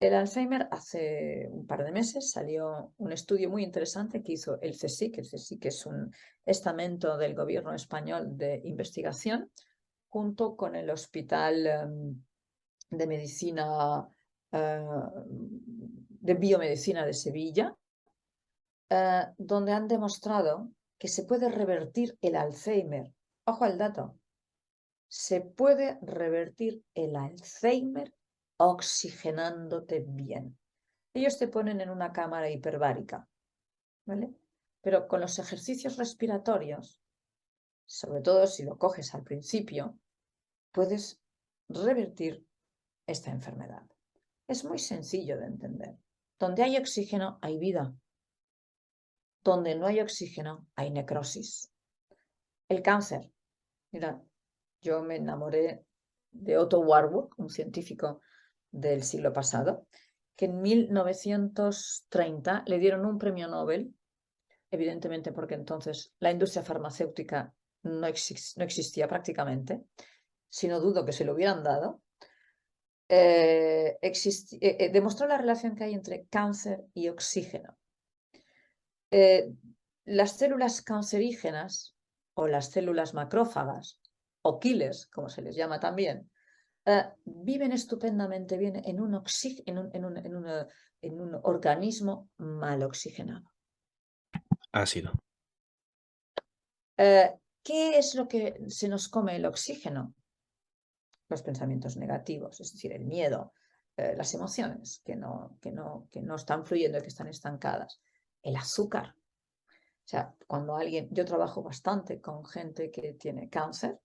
El Alzheimer, hace un par de meses salió un estudio muy interesante que hizo el CSIC. El CSIC es un estamento del gobierno español de investigación, junto con el Hospital de Medicina, de Biomedicina de Sevilla, donde han demostrado que se puede revertir el Alzheimer. Ojo al dato, se puede revertir el Alzheimer oxigenándote bien. Ellos te ponen en una cámara hiperbárica, ¿vale? Pero con los ejercicios respiratorios, sobre todo si lo coges al principio, puedes revertir esta enfermedad. Es muy sencillo de entender. Donde hay oxígeno hay vida. Donde no hay oxígeno hay necrosis. El cáncer. Mira, yo me enamoré de Otto Warburg, un científico del siglo pasado, que en 1930 le dieron un premio Nobel, evidentemente porque entonces la industria farmacéutica no existía prácticamente, si no dudo que se lo hubieran dado. Demostró la relación que hay entre cáncer y oxígeno. Las células cancerígenas o las células macrófagas o killers, como se les llama también, viven estupendamente bien en un organismo mal oxigenado. Ácido. ¿Qué es lo que se nos come el oxígeno? Los pensamientos negativos, es decir, el miedo, las emociones que no están fluyendo y que están estancadas. El azúcar. O sea, cuando yo trabajo bastante con gente que tiene cáncer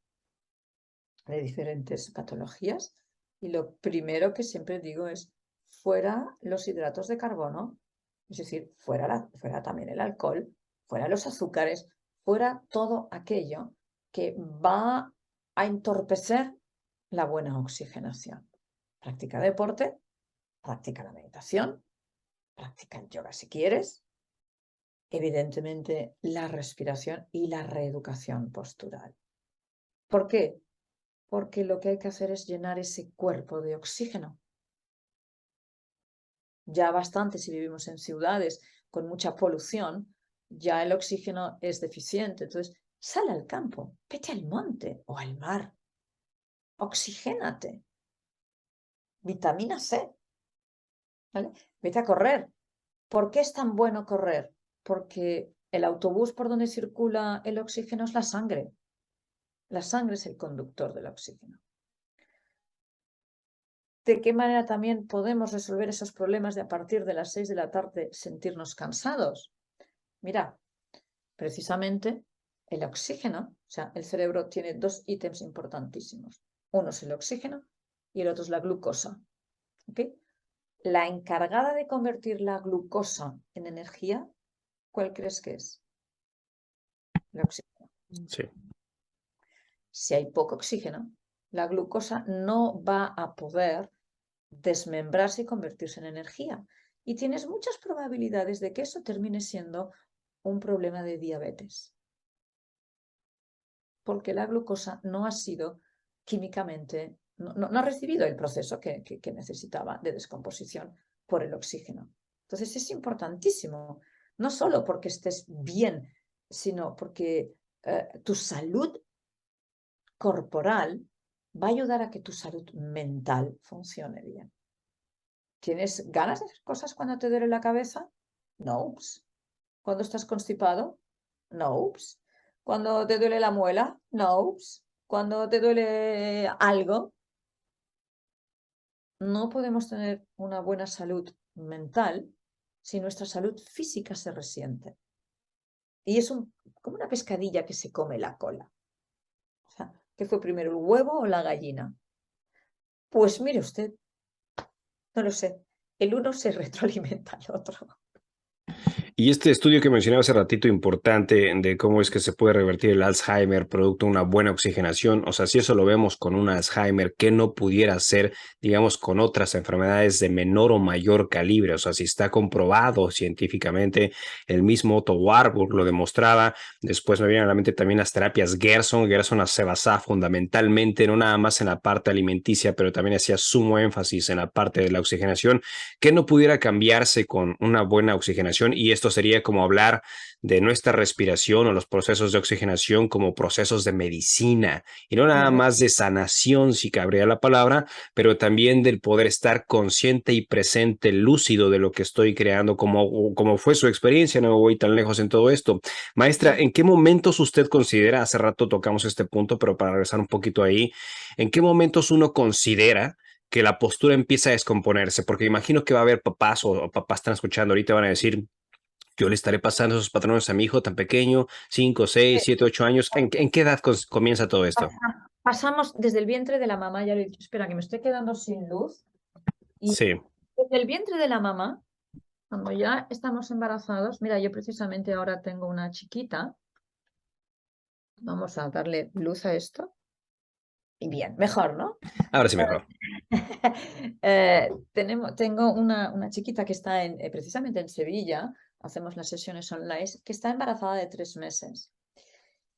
de diferentes patologías y lo primero que siempre digo es fuera los hidratos de carbono, es decir, fuera también el alcohol, fuera los azúcares, fuera todo aquello que va a entorpecer la buena oxigenación. Practica deporte, practica la meditación, practica el yoga si quieres, evidentemente la respiración y la reeducación postural. ¿Por qué? Porque lo que hay que hacer es llenar ese cuerpo de oxígeno. Ya bastante si vivimos en ciudades con mucha polución, ya el oxígeno es deficiente. Entonces, sal al campo, vete al monte o al mar, oxigénate. Vitamina C, ¿vale? Vete a correr. ¿Por qué es tan bueno correr? Porque el autobús por donde circula el oxígeno es la sangre. La sangre es el conductor del oxígeno. ¿De qué manera también podemos resolver esos problemas de a partir de las 6 de la tarde sentirnos cansados? Mira, precisamente el oxígeno, o sea, el cerebro tiene dos ítems importantísimos. Uno es el oxígeno y el otro es la glucosa. ¿Okay? La encargada de convertir la glucosa en energía, ¿cuál crees que es? El oxígeno. Sí. Si hay poco oxígeno, la glucosa no va a poder desmembrarse y convertirse en energía. Y tienes muchas probabilidades de que eso termine siendo un problema de diabetes. Porque la glucosa no ha sido químicamente, no ha recibido el proceso que necesitaba de descomposición por el oxígeno. Entonces es importantísimo, no solo porque estés bien, sino porque tu salud corporal va a ayudar a que tu salud mental funcione bien. ¿Tienes ganas de hacer cosas cuando te duele la cabeza? No. ¿Cuando estás constipado? No. ¿Cuando te duele la muela? No. ¿Cuando te duele algo? No podemos tener una buena salud mental si nuestra salud física se resiente. Y es como una pescadilla que se come la cola. O sea, ¿qué fue primero, el huevo o la gallina? Pues mire usted, no lo sé. El uno se retroalimenta al otro. Y este estudio que mencionaba hace ratito, importante, de cómo es que se puede revertir el Alzheimer producto de una buena oxigenación, o sea, si eso lo vemos con un Alzheimer, ¿qué no pudiera ser, digamos, con otras enfermedades de menor o mayor calibre? O sea, si está comprobado científicamente, el mismo Otto Warburg lo demostraba. Después me vienen a la mente también las terapias Gerson. Gerson se basaba fundamentalmente no nada más en la parte alimenticia, pero también hacía sumo énfasis en la parte de la oxigenación, que no pudiera cambiarse con una buena oxigenación. Y esto sería como hablar de nuestra respiración o los procesos de oxigenación como procesos de medicina y no nada Ujú. más de sanación, si cabría la palabra, pero también del poder estar consciente y presente, lúcido de lo que estoy creando, como fue su experiencia. No me voy tan lejos en todo esto. Maestra, Sí. ¿en qué momentos usted considera, hace rato tocamos este punto, pero para regresar un poquito ahí, en qué momentos uno considera que la postura empieza a descomponerse? Porque imagino que va a haber papás o papás están escuchando ahorita, van a decir, yo le estaré pasando esos patrones a mi hijo tan pequeño, 5, 6, 7, 8 años. ¿En qué edad comienza todo esto? Pasamos desde el vientre de la mamá, ya le he dicho, espera, que me estoy quedando sin luz. Y Sí. desde el vientre de la mamá, cuando ya estamos embarazados, mira, yo precisamente ahora tengo una chiquita, vamos a darle luz a esto. Y bien, mejor, ¿no? Ahora sí mejor. Tengo una chiquita que está precisamente en Sevilla, hacemos las sesiones online, que está embarazada de 3 meses.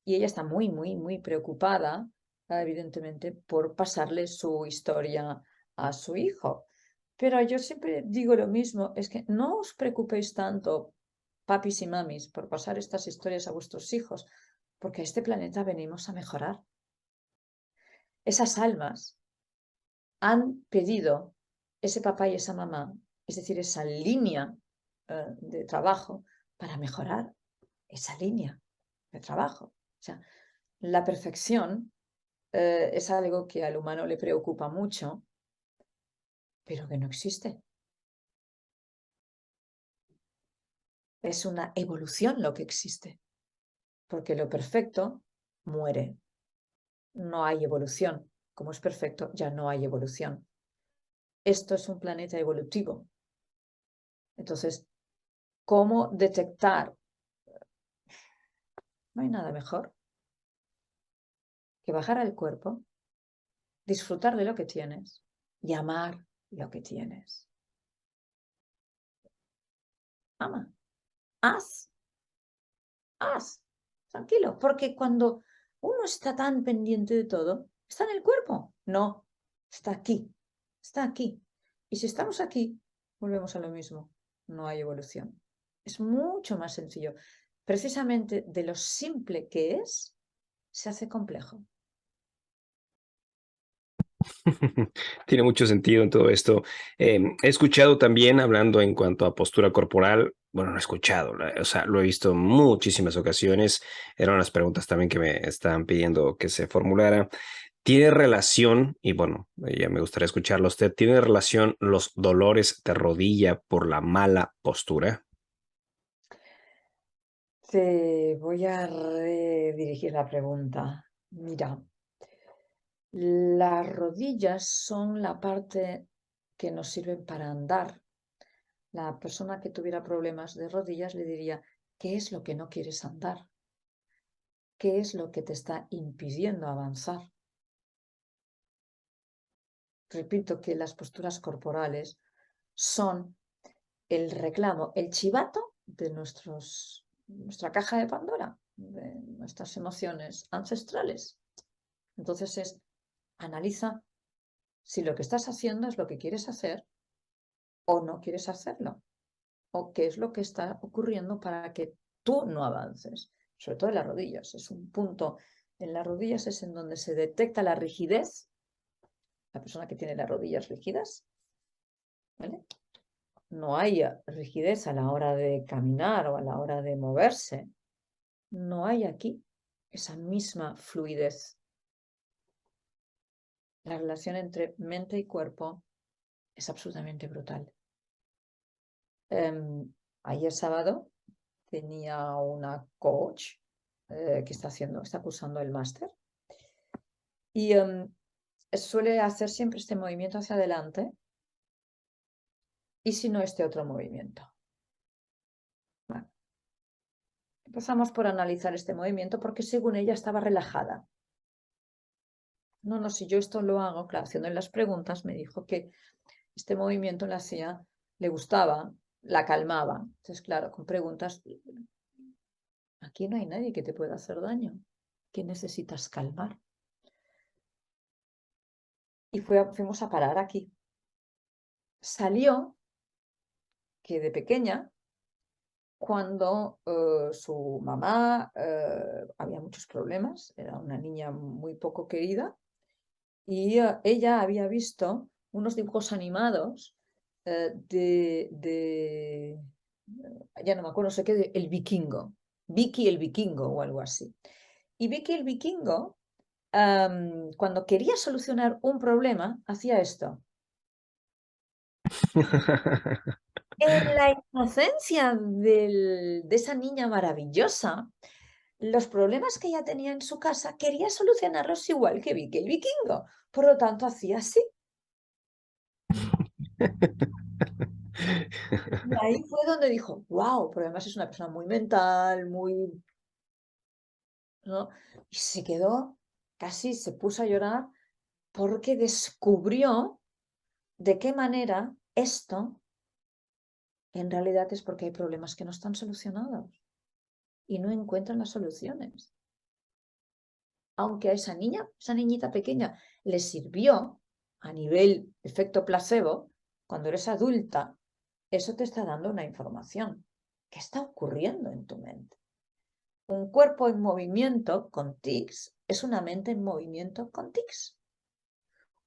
Y ella está muy, muy, muy preocupada, evidentemente, por pasarle su historia a su hijo. Pero yo siempre digo lo mismo, es que no os preocupéis tanto, papis y mamis, por pasar estas historias a vuestros hijos, porque a este planeta venimos a mejorar. Esas almas han pedido ese papá y esa mamá, es decir, esa línea de trabajo para mejorar esa línea de trabajo. O sea, la perfección es algo que al humano le preocupa mucho, pero que no existe. Es una evolución lo que existe, porque lo perfecto muere. No hay evolución. Como es perfecto, ya no hay evolución. Esto es un planeta evolutivo. Entonces, ¿cómo detectar? No hay nada mejor que bajar al cuerpo, disfrutar de lo que tienes y amar lo que tienes. Ama, haz, haz, tranquilo, porque cuando uno está tan pendiente de todo, ¿está en el cuerpo? No, está aquí, está aquí. Y si estamos aquí, volvemos a lo mismo, no hay evolución. Es mucho más sencillo. Precisamente de lo simple que es, se hace complejo. Tiene mucho sentido en todo esto. He escuchado también, hablando en cuanto a postura corporal, bueno, no he escuchado, o sea, lo he visto en muchísimas ocasiones. Eran las preguntas también que me estaban pidiendo que se formulara. ¿Tiene relación, y bueno, ya me gustaría escucharlo a usted, ¿tiene relación los dolores de rodilla por la mala postura? Te voy a redirigir la pregunta. Mira, las rodillas son la parte que nos sirven para andar. La persona que tuviera problemas de rodillas le diría, ¿qué es lo que no quieres andar? ¿Qué es lo que te está impidiendo avanzar? Repito que las posturas corporales son el reclamo, el chivato de nuestra caja de Pandora, de nuestras emociones ancestrales. Entonces analiza si lo que estás haciendo es lo que quieres hacer o no quieres hacerlo, o qué es lo que está ocurriendo para que tú no avances, sobre todo en las rodillas. Es un punto, en las rodillas es en donde se detecta la rigidez, la persona que tiene las rodillas rígidas, ¿vale? No hay rigidez a la hora de caminar o a la hora de moverse. No hay aquí esa misma fluidez. La relación entre mente y cuerpo es absolutamente brutal. Ayer sábado tenía una coach que está cursando el máster y suele hacer siempre este movimiento hacia adelante y si no este otro movimiento. Bueno, Empezamos por analizar este movimiento porque según ella estaba relajada. No, no, si yo esto lo hago, claro, haciendo las preguntas, me dijo que este movimiento la hacía, le gustaba, la calmaba. Entonces, claro, con preguntas, aquí no hay nadie que te pueda hacer daño. ¿Qué necesitas calmar? Y fuimos a parar aquí. Salió que de pequeña, cuando su mamá había muchos problemas, era una niña muy poco querida, y ella había visto unos dibujos animados ya no me acuerdo, no sé qué, El Vikingo, Vicky el Vikingo o algo así. Y Vicky el Vikingo, cuando quería solucionar un problema, hacía esto. En la inocencia de esa niña maravillosa, los problemas que ella tenía en su casa quería solucionarlos igual que Vicky el Vikingo. Por lo tanto, hacía así. Y ahí fue donde dijo, wow, pero además es una persona muy mental, muy, ¿no? Y se quedó, casi se puso a llorar porque descubrió de qué manera esto en realidad es porque hay problemas que no están solucionados y no encuentran las soluciones. Aunque a esa niña, esa niñita pequeña, le sirvió a nivel efecto placebo, cuando eres adulta, eso te está dando una información. ¿Qué está ocurriendo en tu mente? Un cuerpo en movimiento con tics es una mente en movimiento con tics.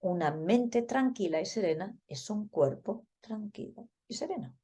Una mente tranquila y serena es un cuerpo tranquilo y sereno.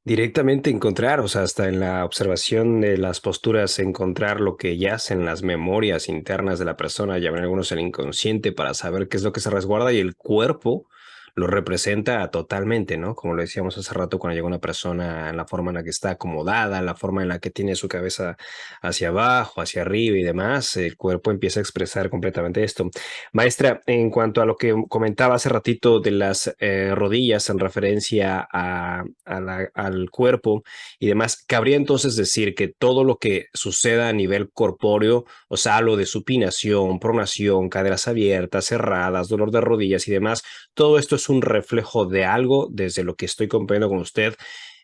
Directamente encontrar, o sea, hasta en la observación de las posturas, encontrar lo que yace en las memorias internas de la persona, llaman algunos el inconsciente, para saber qué es lo que se resguarda y el cuerpo lo representa totalmente, ¿no? Como lo decíamos hace rato, cuando llega una persona, en la forma en la que está acomodada, la forma en la que tiene su cabeza hacia abajo, hacia arriba y demás, el cuerpo empieza a expresar completamente esto. Maestra, en cuanto a lo que comentaba hace ratito de las rodillas en referencia al cuerpo y demás, cabría entonces decir que todo lo que suceda a nivel corpóreo, o sea, lo de supinación, pronación, caderas abiertas, cerradas, dolor de rodillas y demás, todo esto es un reflejo de algo, desde lo que estoy comprendiendo con usted,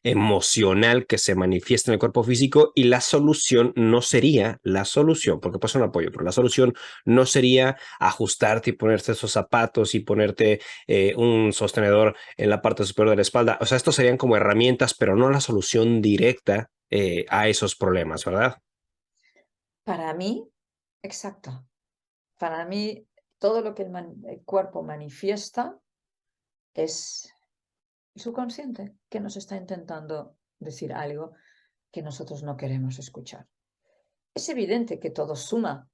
emocional que se manifiesta en el cuerpo físico, y la solución no sería la solución, porque pasa un apoyo, pero la solución no sería ajustarte y ponerte esos zapatos y ponerte un sostenedor en la parte superior de la espalda. O sea, estos serían como herramientas, pero no la solución directa a esos problemas, ¿verdad? Para mí, exacto. Para mí, todo lo que el cuerpo manifiesta es el subconsciente que nos está intentando decir algo que nosotros no queremos escuchar. Es evidente que todo suma,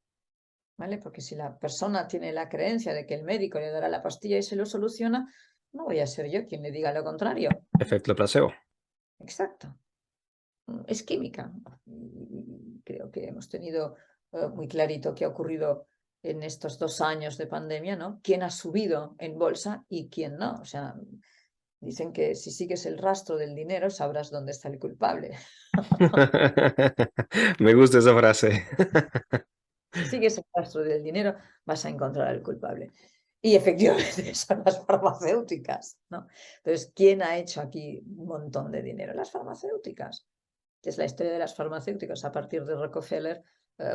¿vale? Porque si la persona tiene la creencia de que el médico le dará la pastilla y se lo soluciona, no voy a ser yo quien le diga lo contrario. Efecto placebo. Exacto. Es química. Y creo que hemos tenido muy clarito qué ha ocurrido en estos 2 años de pandemia, ¿no? ¿Quién ha subido en bolsa y quién no? O sea, dicen que si sigues el rastro del dinero sabrás dónde está el culpable. Me gusta esa frase. Si sigues el rastro del dinero vas a encontrar al culpable. Y efectivamente son las farmacéuticas, ¿no? Entonces, ¿quién ha hecho aquí un montón de dinero? Las farmacéuticas. Es la historia de las farmacéuticas a partir de Rockefeller.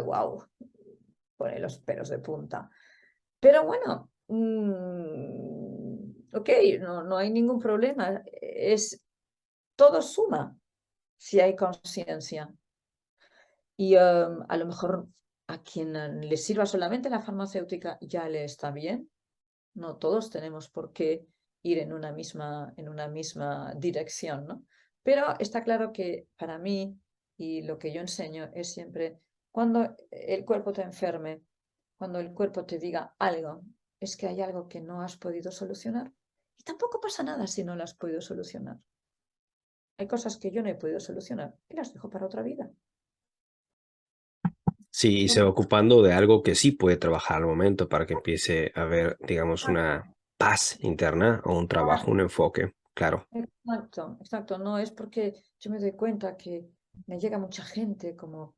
Wow, pone los pelos de punta. Pero bueno, ok, no hay ningún problema. Todo suma si hay conciencia. Y a lo mejor a quien le sirva solamente la farmacéutica ya le está bien. No todos tenemos por qué ir en una misma dirección, ¿no? Pero está claro que para mí, y lo que yo enseño es siempre, cuando el cuerpo te enferme, cuando el cuerpo te diga algo, es que hay algo que no has podido solucionar. Y tampoco pasa nada si no lo has podido solucionar. Hay cosas que yo no he podido solucionar y las dejo para otra vida. Sí, y se va ocupando de algo que sí puede trabajar al momento para que empiece a haber, digamos, una paz interna o un trabajo, un enfoque. claro. Exacto, exacto. No es porque yo me doy cuenta que me llega mucha gente como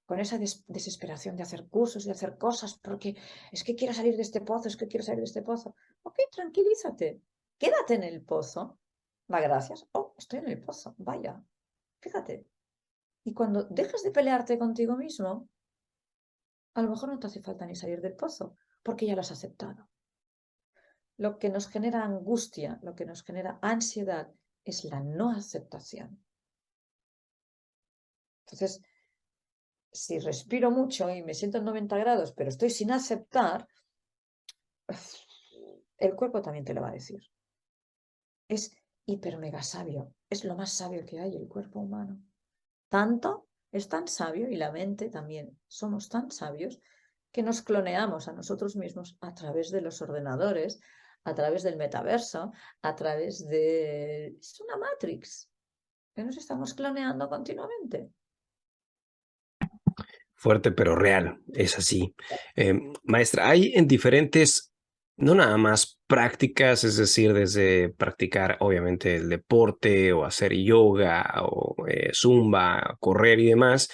con esa desesperación de hacer cursos, de hacer cosas, porque es que quiero salir de este pozo, es que quiero salir de este pozo. Ok, tranquilízate, quédate en el pozo. Va, gracias. Oh, estoy en el pozo, vaya, fíjate. Y cuando dejas de pelearte contigo mismo, a lo mejor no te hace falta ni salir del pozo, porque ya lo has aceptado. Lo que nos genera angustia, lo que nos genera ansiedad, es la no aceptación. Entonces, si respiro mucho y me siento en 90 grados, pero estoy sin aceptar, el cuerpo también te lo va a decir. Es hiper mega sabio, es lo más sabio que hay el cuerpo humano. Tanto, es tan sabio y la mente también, somos tan sabios que nos cloneamos a nosotros mismos a través de los ordenadores, a través del metaverso, a través de... Es una Matrix, que nos estamos cloneando continuamente. Fuerte pero real, es así. Maestra, hay en diferentes, no nada más prácticas, es decir, desde practicar obviamente el deporte o hacer yoga o zumba, correr y demás.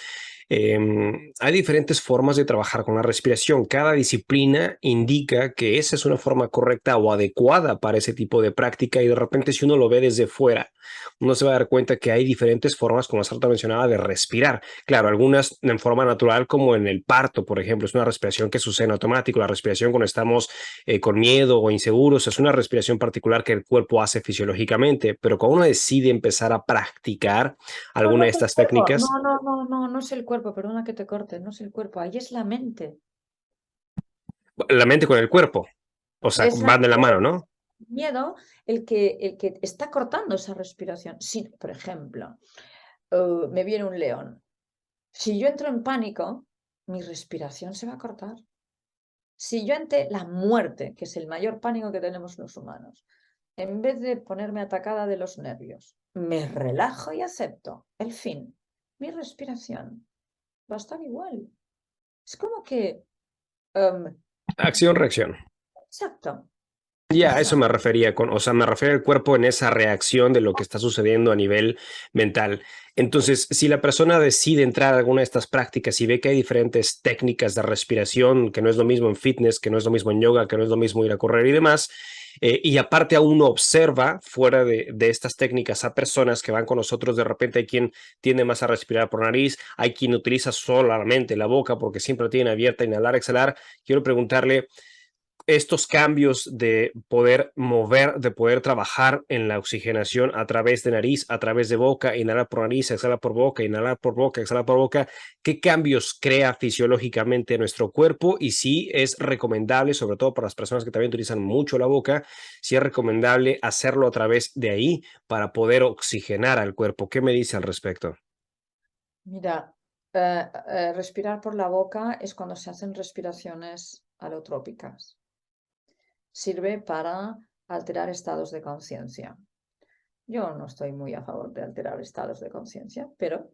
Hay diferentes formas de trabajar con la respiración. Cada disciplina indica que esa es una forma correcta o adecuada para ese tipo de práctica y de repente si uno lo ve desde fuera, uno se va a dar cuenta que hay diferentes formas, como Sarta mencionaba, de respirar. Claro, algunas en forma natural, como en el parto, por ejemplo, es una respiración que sucede en automático. La respiración cuando estamos con miedo o inseguros es una respiración particular que el cuerpo hace fisiológicamente, pero cuando uno decide empezar a practicar No, alguna no de es el estas cuerpo, técnicas, no es el cuerpo, perdona que te corte, no es el cuerpo, ahí es la mente. la mente con el cuerpo, o sea, Es la van de la mano, ¿no? miedo el que está cortando esa respiración. Si, por ejemplo, me viene un león. Si yo entro en pánico, mi respiración se va a cortar. Si yo ante la muerte, que es el mayor pánico que tenemos los humanos, en vez de ponerme atacada de los nervios, me relajo y acepto el fin, mi respiración va a estar igual. Es como que... Acción-reacción. exacto, Ya, a eso exacto. me refería con, o sea, me refiero al cuerpo en esa reacción de lo que está sucediendo a nivel mental. Entonces, si la persona decide entrar a alguna de estas prácticas y ve que hay diferentes técnicas de respiración, que no es lo mismo en fitness, que no es lo mismo en yoga, que no es lo mismo ir a correr y demás, y aparte aún uno observa fuera de estas técnicas a personas que van con nosotros, de repente hay quien tiende más a respirar por nariz, hay quien utiliza solamente la boca porque siempre la tiene abierta, inhalar, exhalar. Quiero preguntarle, estos cambios de poder mover, de poder trabajar en la oxigenación a través de nariz, a través de boca, inhalar por nariz, exhalar por boca, inhalar por boca, exhalar por boca, ¿qué cambios crea fisiológicamente nuestro cuerpo? Y si es recomendable, sobre todo para las personas que también utilizan mucho la boca, si es recomendable hacerlo a través de ahí para poder oxigenar al cuerpo. ¿Qué me dice al respecto? Mira, respirar por la boca es cuando se hacen respiraciones alotrópicas. Sirve para alterar estados de conciencia. Yo no estoy muy a favor de alterar estados de conciencia, pero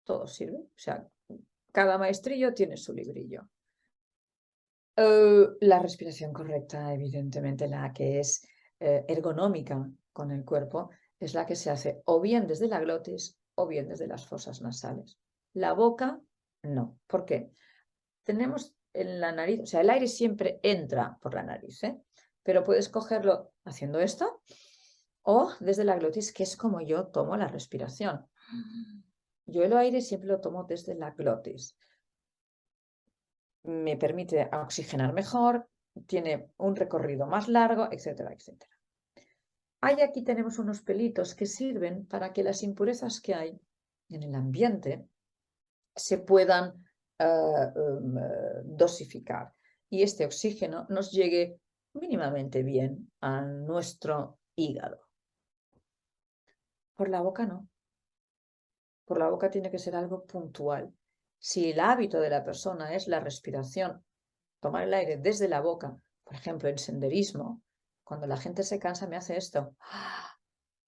todo sirve. O sea, cada maestrillo tiene su librillo. La respiración correcta, evidentemente, la que es ergonómica con el cuerpo, es la que se hace o bien desde la glotis o bien desde las fosas nasales. La boca, no. ¿Por qué? Tenemos en la nariz, o sea, el aire siempre entra por la nariz, ¿eh? Pero puedes cogerlo haciendo esto o desde la glotis, que es como yo tomo la respiración. Yo el aire siempre lo tomo desde la glotis. Me permite oxigenar mejor, tiene un recorrido más largo, etcétera, etcétera. Aquí tenemos unos pelitos que sirven para que las impurezas que hay en el ambiente se puedan dosificar y este oxígeno nos llegue mínimamente bien a nuestro hígado. Por la boca no. Por la boca tiene que ser algo puntual. Si el hábito de la persona es la respiración, tomar el aire desde la boca, por ejemplo, en senderismo, cuando la gente se cansa me hace esto,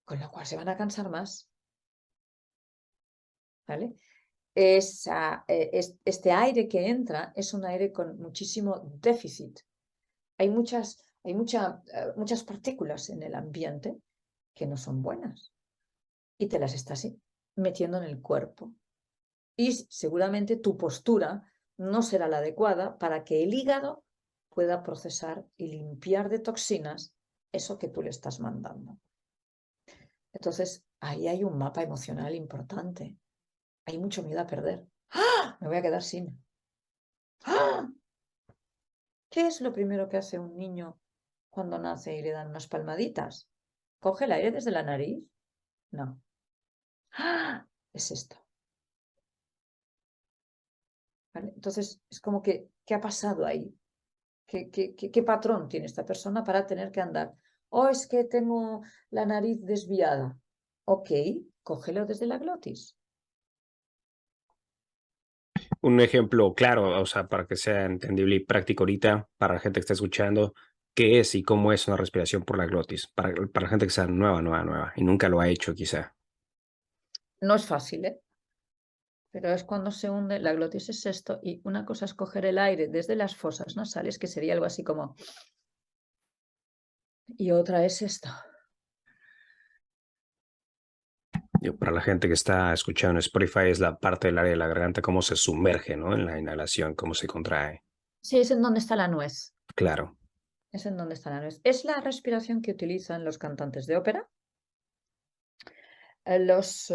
con lo cual se van a cansar más, ¿vale? Este aire que entra es un aire con muchísimo déficit. Hay muchas partículas en el ambiente que no son buenas y te las estás metiendo en el cuerpo. Y seguramente tu postura no será la adecuada para que el hígado pueda procesar y limpiar de toxinas eso que tú le estás mandando. Entonces, ahí hay un mapa emocional importante. Hay mucho miedo a perder. ¡Ah! Me voy a quedar sin. ¡Ah! ¿Qué es lo primero que hace un niño cuando nace y le dan unas palmaditas? ¿Coge el aire desde la nariz? No. ¡Ah! Es esto. ¿Vale? Entonces, es como que, ¿qué ha pasado ahí? ¿Qué patrón tiene esta persona para tener que andar? Oh, es que tengo la nariz desviada. Ok, cógelo desde la glotis. Un ejemplo claro, o sea, para que sea entendible y práctico ahorita, para la gente que está escuchando, qué es y cómo es una respiración por la glotis, para la gente que sea nueva, y nunca lo ha hecho quizá. No es fácil, ¿eh? Pero es cuando se hunde, la glotis es esto, y una cosa es coger el aire desde las fosas nasales, que sería algo así como... Y otra es esto. Para la gente que está escuchando en Spotify es la parte del área de la garganta, cómo se sumerge, ¿no? En la inhalación, cómo se contrae. Sí, es en donde está la nuez. Claro. Es en donde está la nuez. Es la respiración que utilizan los cantantes de ópera, los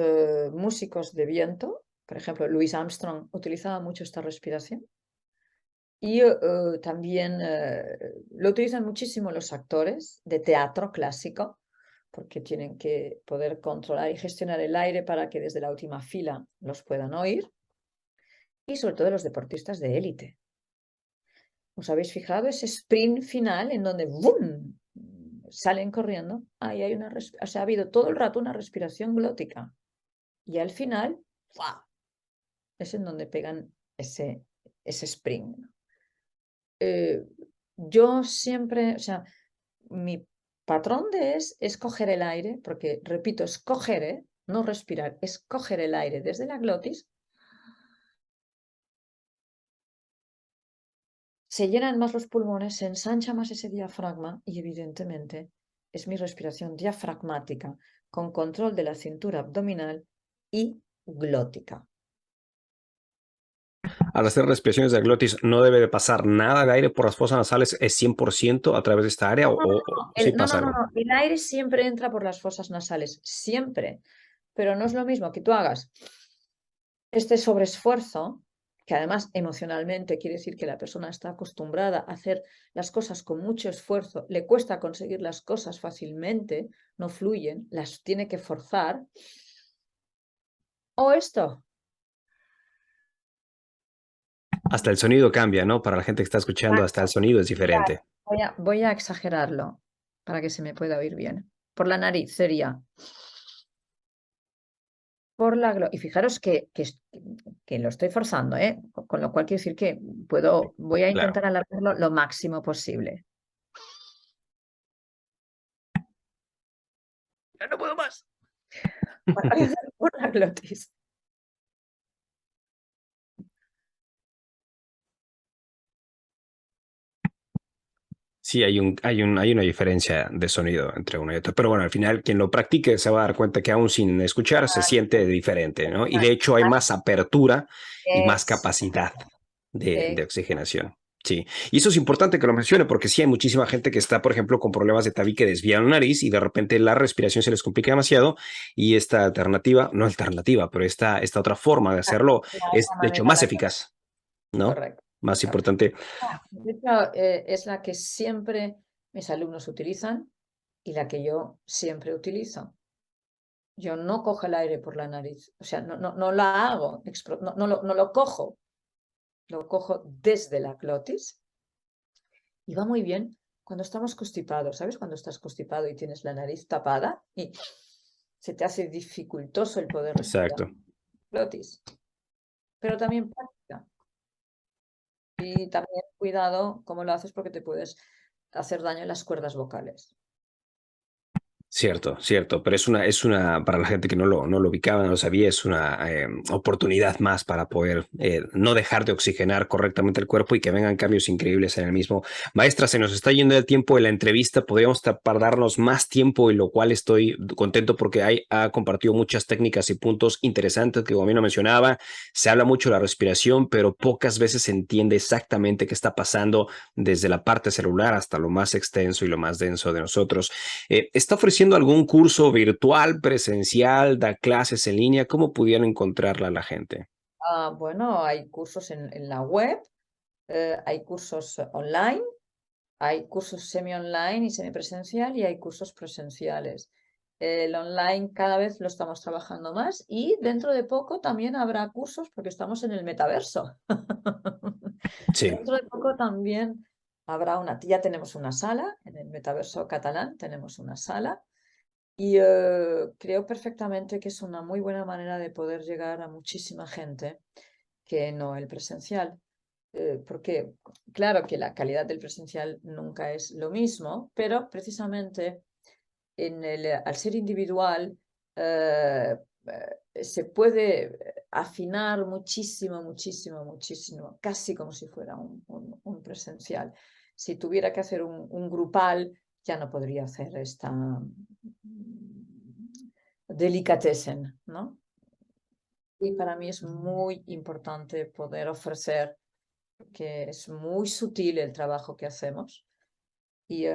músicos de viento. Por ejemplo, Louis Armstrong utilizaba mucho esta respiración. Y también lo utilizan muchísimo los actores de teatro clásico, porque tienen que poder controlar y gestionar el aire para que desde la última fila los puedan oír. Y sobre todo los deportistas de élite. ¿Os habéis fijado ese sprint final en donde ¡bum! Salen corriendo? Ahí hay o sea, ha habido todo el rato una respiración glótica. Y al final, ¡fua! Es en donde pegan ese sprint. Yo siempre, o sea, mi patrón es coger el aire, porque repito, es coger, no respirar, es coger el aire desde la glotis. Se llenan más los pulmones, se ensancha más ese diafragma y evidentemente es mi respiración diafragmática con control de la cintura abdominal y glótica. Al hacer respiraciones de glotis, ¿no debe de pasar nada de aire por las fosas nasales? ¿Es 100% a través de esta área o sí No, pasa no, no, algo? no. El aire siempre entra por las fosas nasales, siempre. Pero no es lo mismo que tú hagas este sobreesfuerzo, que además emocionalmente quiere decir que la persona está acostumbrada a hacer las cosas con mucho esfuerzo, le cuesta conseguir las cosas fácilmente, no fluyen, las tiene que forzar. O esto. Hasta el sonido cambia, ¿no? Para la gente que está escuchando, hasta el Exacto. sonido es diferente. Voy a exagerarlo para que se me pueda oír bien. Por la nariz sería por la y fijaros que lo estoy forzando, ¿eh? Con lo cual quiero decir que voy a Claro. intentar alargarlo lo máximo posible. Ya no puedo más. Voy a hacer por la glotis. Sí, hay una diferencia de sonido entre uno y otro. Pero bueno, al final, quien lo practique se va a dar cuenta que aún sin escuchar se siente diferente, ¿no? Y de hecho hay más apertura y más capacidad de oxigenación. Sí, y eso es importante que lo mencione porque sí hay muchísima gente que está, por ejemplo, con problemas de tabique, desvían la nariz y de repente la respiración se les complica demasiado y esta alternativa, no alternativa, pero esta otra forma de hacerlo La es otra de hecho manera más la eficaz, ¿no? correcto. Más importante. De hecho, es la que siempre mis alumnos utilizan y la que yo siempre utilizo. Yo no cojo el aire por la nariz, o sea, no la hago, no lo cojo, lo cojo desde la glotis y va muy bien cuando estamos constipados. ¿Sabes? Cuando estás constipado y tienes la nariz tapada y se te hace dificultoso el poder respirar. Exacto. Glotis, pero también práctica. Y también cuidado cómo lo haces porque te puedes hacer daño en las cuerdas vocales. Cierto, cierto, pero para la gente que no lo ubicaba, no lo sabía, es una oportunidad más para poder no dejar de oxigenar correctamente el cuerpo y que vengan cambios increíbles en el mismo. Maestra, se nos está yendo el tiempo de la entrevista, podríamos darnos más tiempo y lo cual estoy contento porque ha compartido muchas técnicas y puntos interesantes que como bien lo mencionaba, se habla mucho de la respiración, pero pocas veces se entiende exactamente qué está pasando desde la parte celular hasta lo más extenso y lo más denso de nosotros. ¿Está ofreciendo algún curso virtual, presencial, da clases en línea? ¿Cómo pudieran encontrarla la gente? Bueno, hay cursos en la web, hay cursos online, hay cursos semi-online y semipresencial y hay cursos presenciales. El online cada vez lo estamos trabajando más y dentro de poco también habrá cursos porque estamos en el metaverso. Sí. Dentro de poco también ya tenemos una sala en el metaverso catalán, tenemos una sala y creo perfectamente que es una muy buena manera de poder llegar a muchísima gente que no el presencial. Porque claro que la calidad del presencial nunca es lo mismo, pero precisamente al ser individual se puede afinar muchísimo, muchísimo, muchísimo, casi como si fuera un presencial. Si tuviera que hacer un grupal, ya no podría hacer esta delicatessen, ¿no? Y para mí es muy importante poder ofrecer, que es muy sutil el trabajo que hacemos y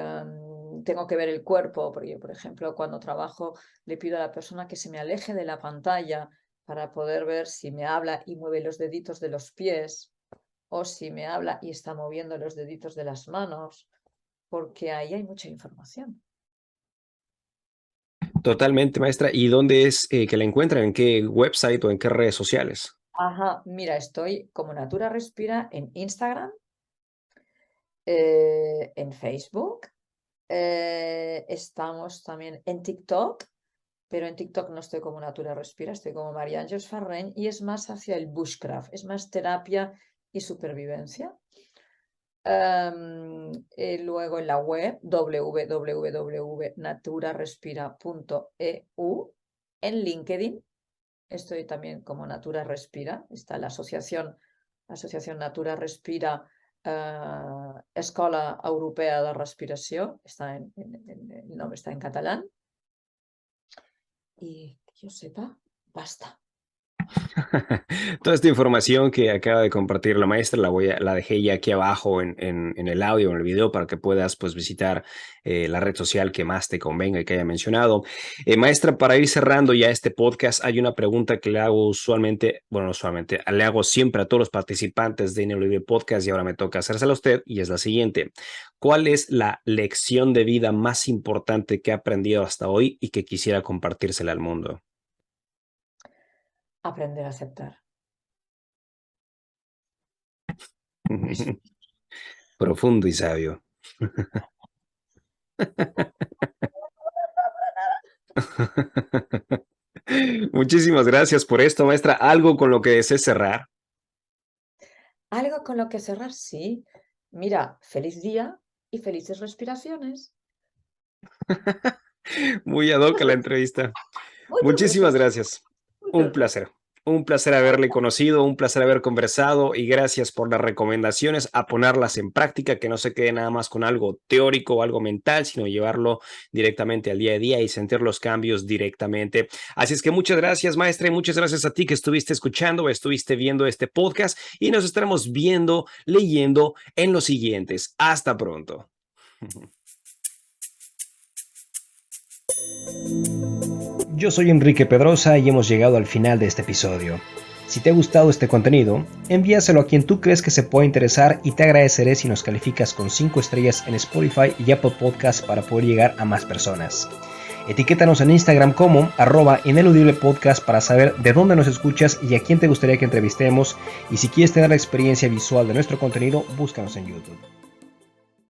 tengo que ver el cuerpo, porque por ejemplo cuando trabajo le pido a la persona que se me aleje de la pantalla para poder ver si me habla y mueve los deditos de los pies o si me habla y está moviendo los deditos de las manos, porque ahí hay mucha información. Totalmente, maestra. ¿Y dónde es que la encuentran? ¿En qué website o en qué redes sociales? Ajá, mira, estoy como Natura Respira en Instagram, en Facebook, estamos también en TikTok, pero en TikTok no estoy como Natura Respira, estoy como María Ángeles Farreny y es más hacia el bushcraft, es más terapia y supervivencia. Luego en la web www.naturarespira.eu, en LinkedIn estoy también como Natura Respira, está la asociación Natura Respira, Escola Europea de Respiració, el nombre está en catalán. Y que yo sepa, basta. Toda esta información que acaba de compartir la maestra la dejé ya aquí abajo en el audio, en el video, para que puedas pues visitar la red social que más te convenga y que haya mencionado. Maestra, para ir cerrando ya este podcast, hay una pregunta que le hago usualmente, bueno, no usualmente, le hago siempre a todos los participantes de Dinero Libre Podcast y ahora me toca hacérsela a usted y es la siguiente. ¿Cuál es la lección de vida más importante que ha aprendido hasta hoy y que quisiera compartírsela al mundo? Aprender a aceptar. Profundo y sabio. Muchísimas gracias por esto, maestra. ¿Algo con lo que desee cerrar? Algo con lo que cerrar, sí. Mira, feliz día y felices respiraciones. Muy ad hoc a la entrevista. Muy Muchísimas profesional, gracias. muy Un profesional. placer. Un placer haberle conocido, un placer haber conversado y gracias por las recomendaciones, a ponerlas en práctica, que no se quede nada más con algo teórico o algo mental, sino llevarlo directamente al día a día y sentir los cambios directamente. Así es que muchas gracias, maestra, y muchas gracias a ti que estuviste escuchando o estuviste viendo este podcast y nos estaremos viendo, leyendo en los siguientes. Hasta pronto. Yo soy Enrique Pedrosa y hemos llegado al final de este episodio. Si te ha gustado este contenido, envíaselo a quien tú crees que se pueda interesar y te agradeceré si nos calificas con 5 estrellas en Spotify y Apple Podcasts para poder llegar a más personas. Etiquétanos en Instagram como @ineludiblepodcast para saber de dónde nos escuchas y a quién te gustaría que entrevistemos, y si quieres tener la experiencia visual de nuestro contenido, búscanos en YouTube.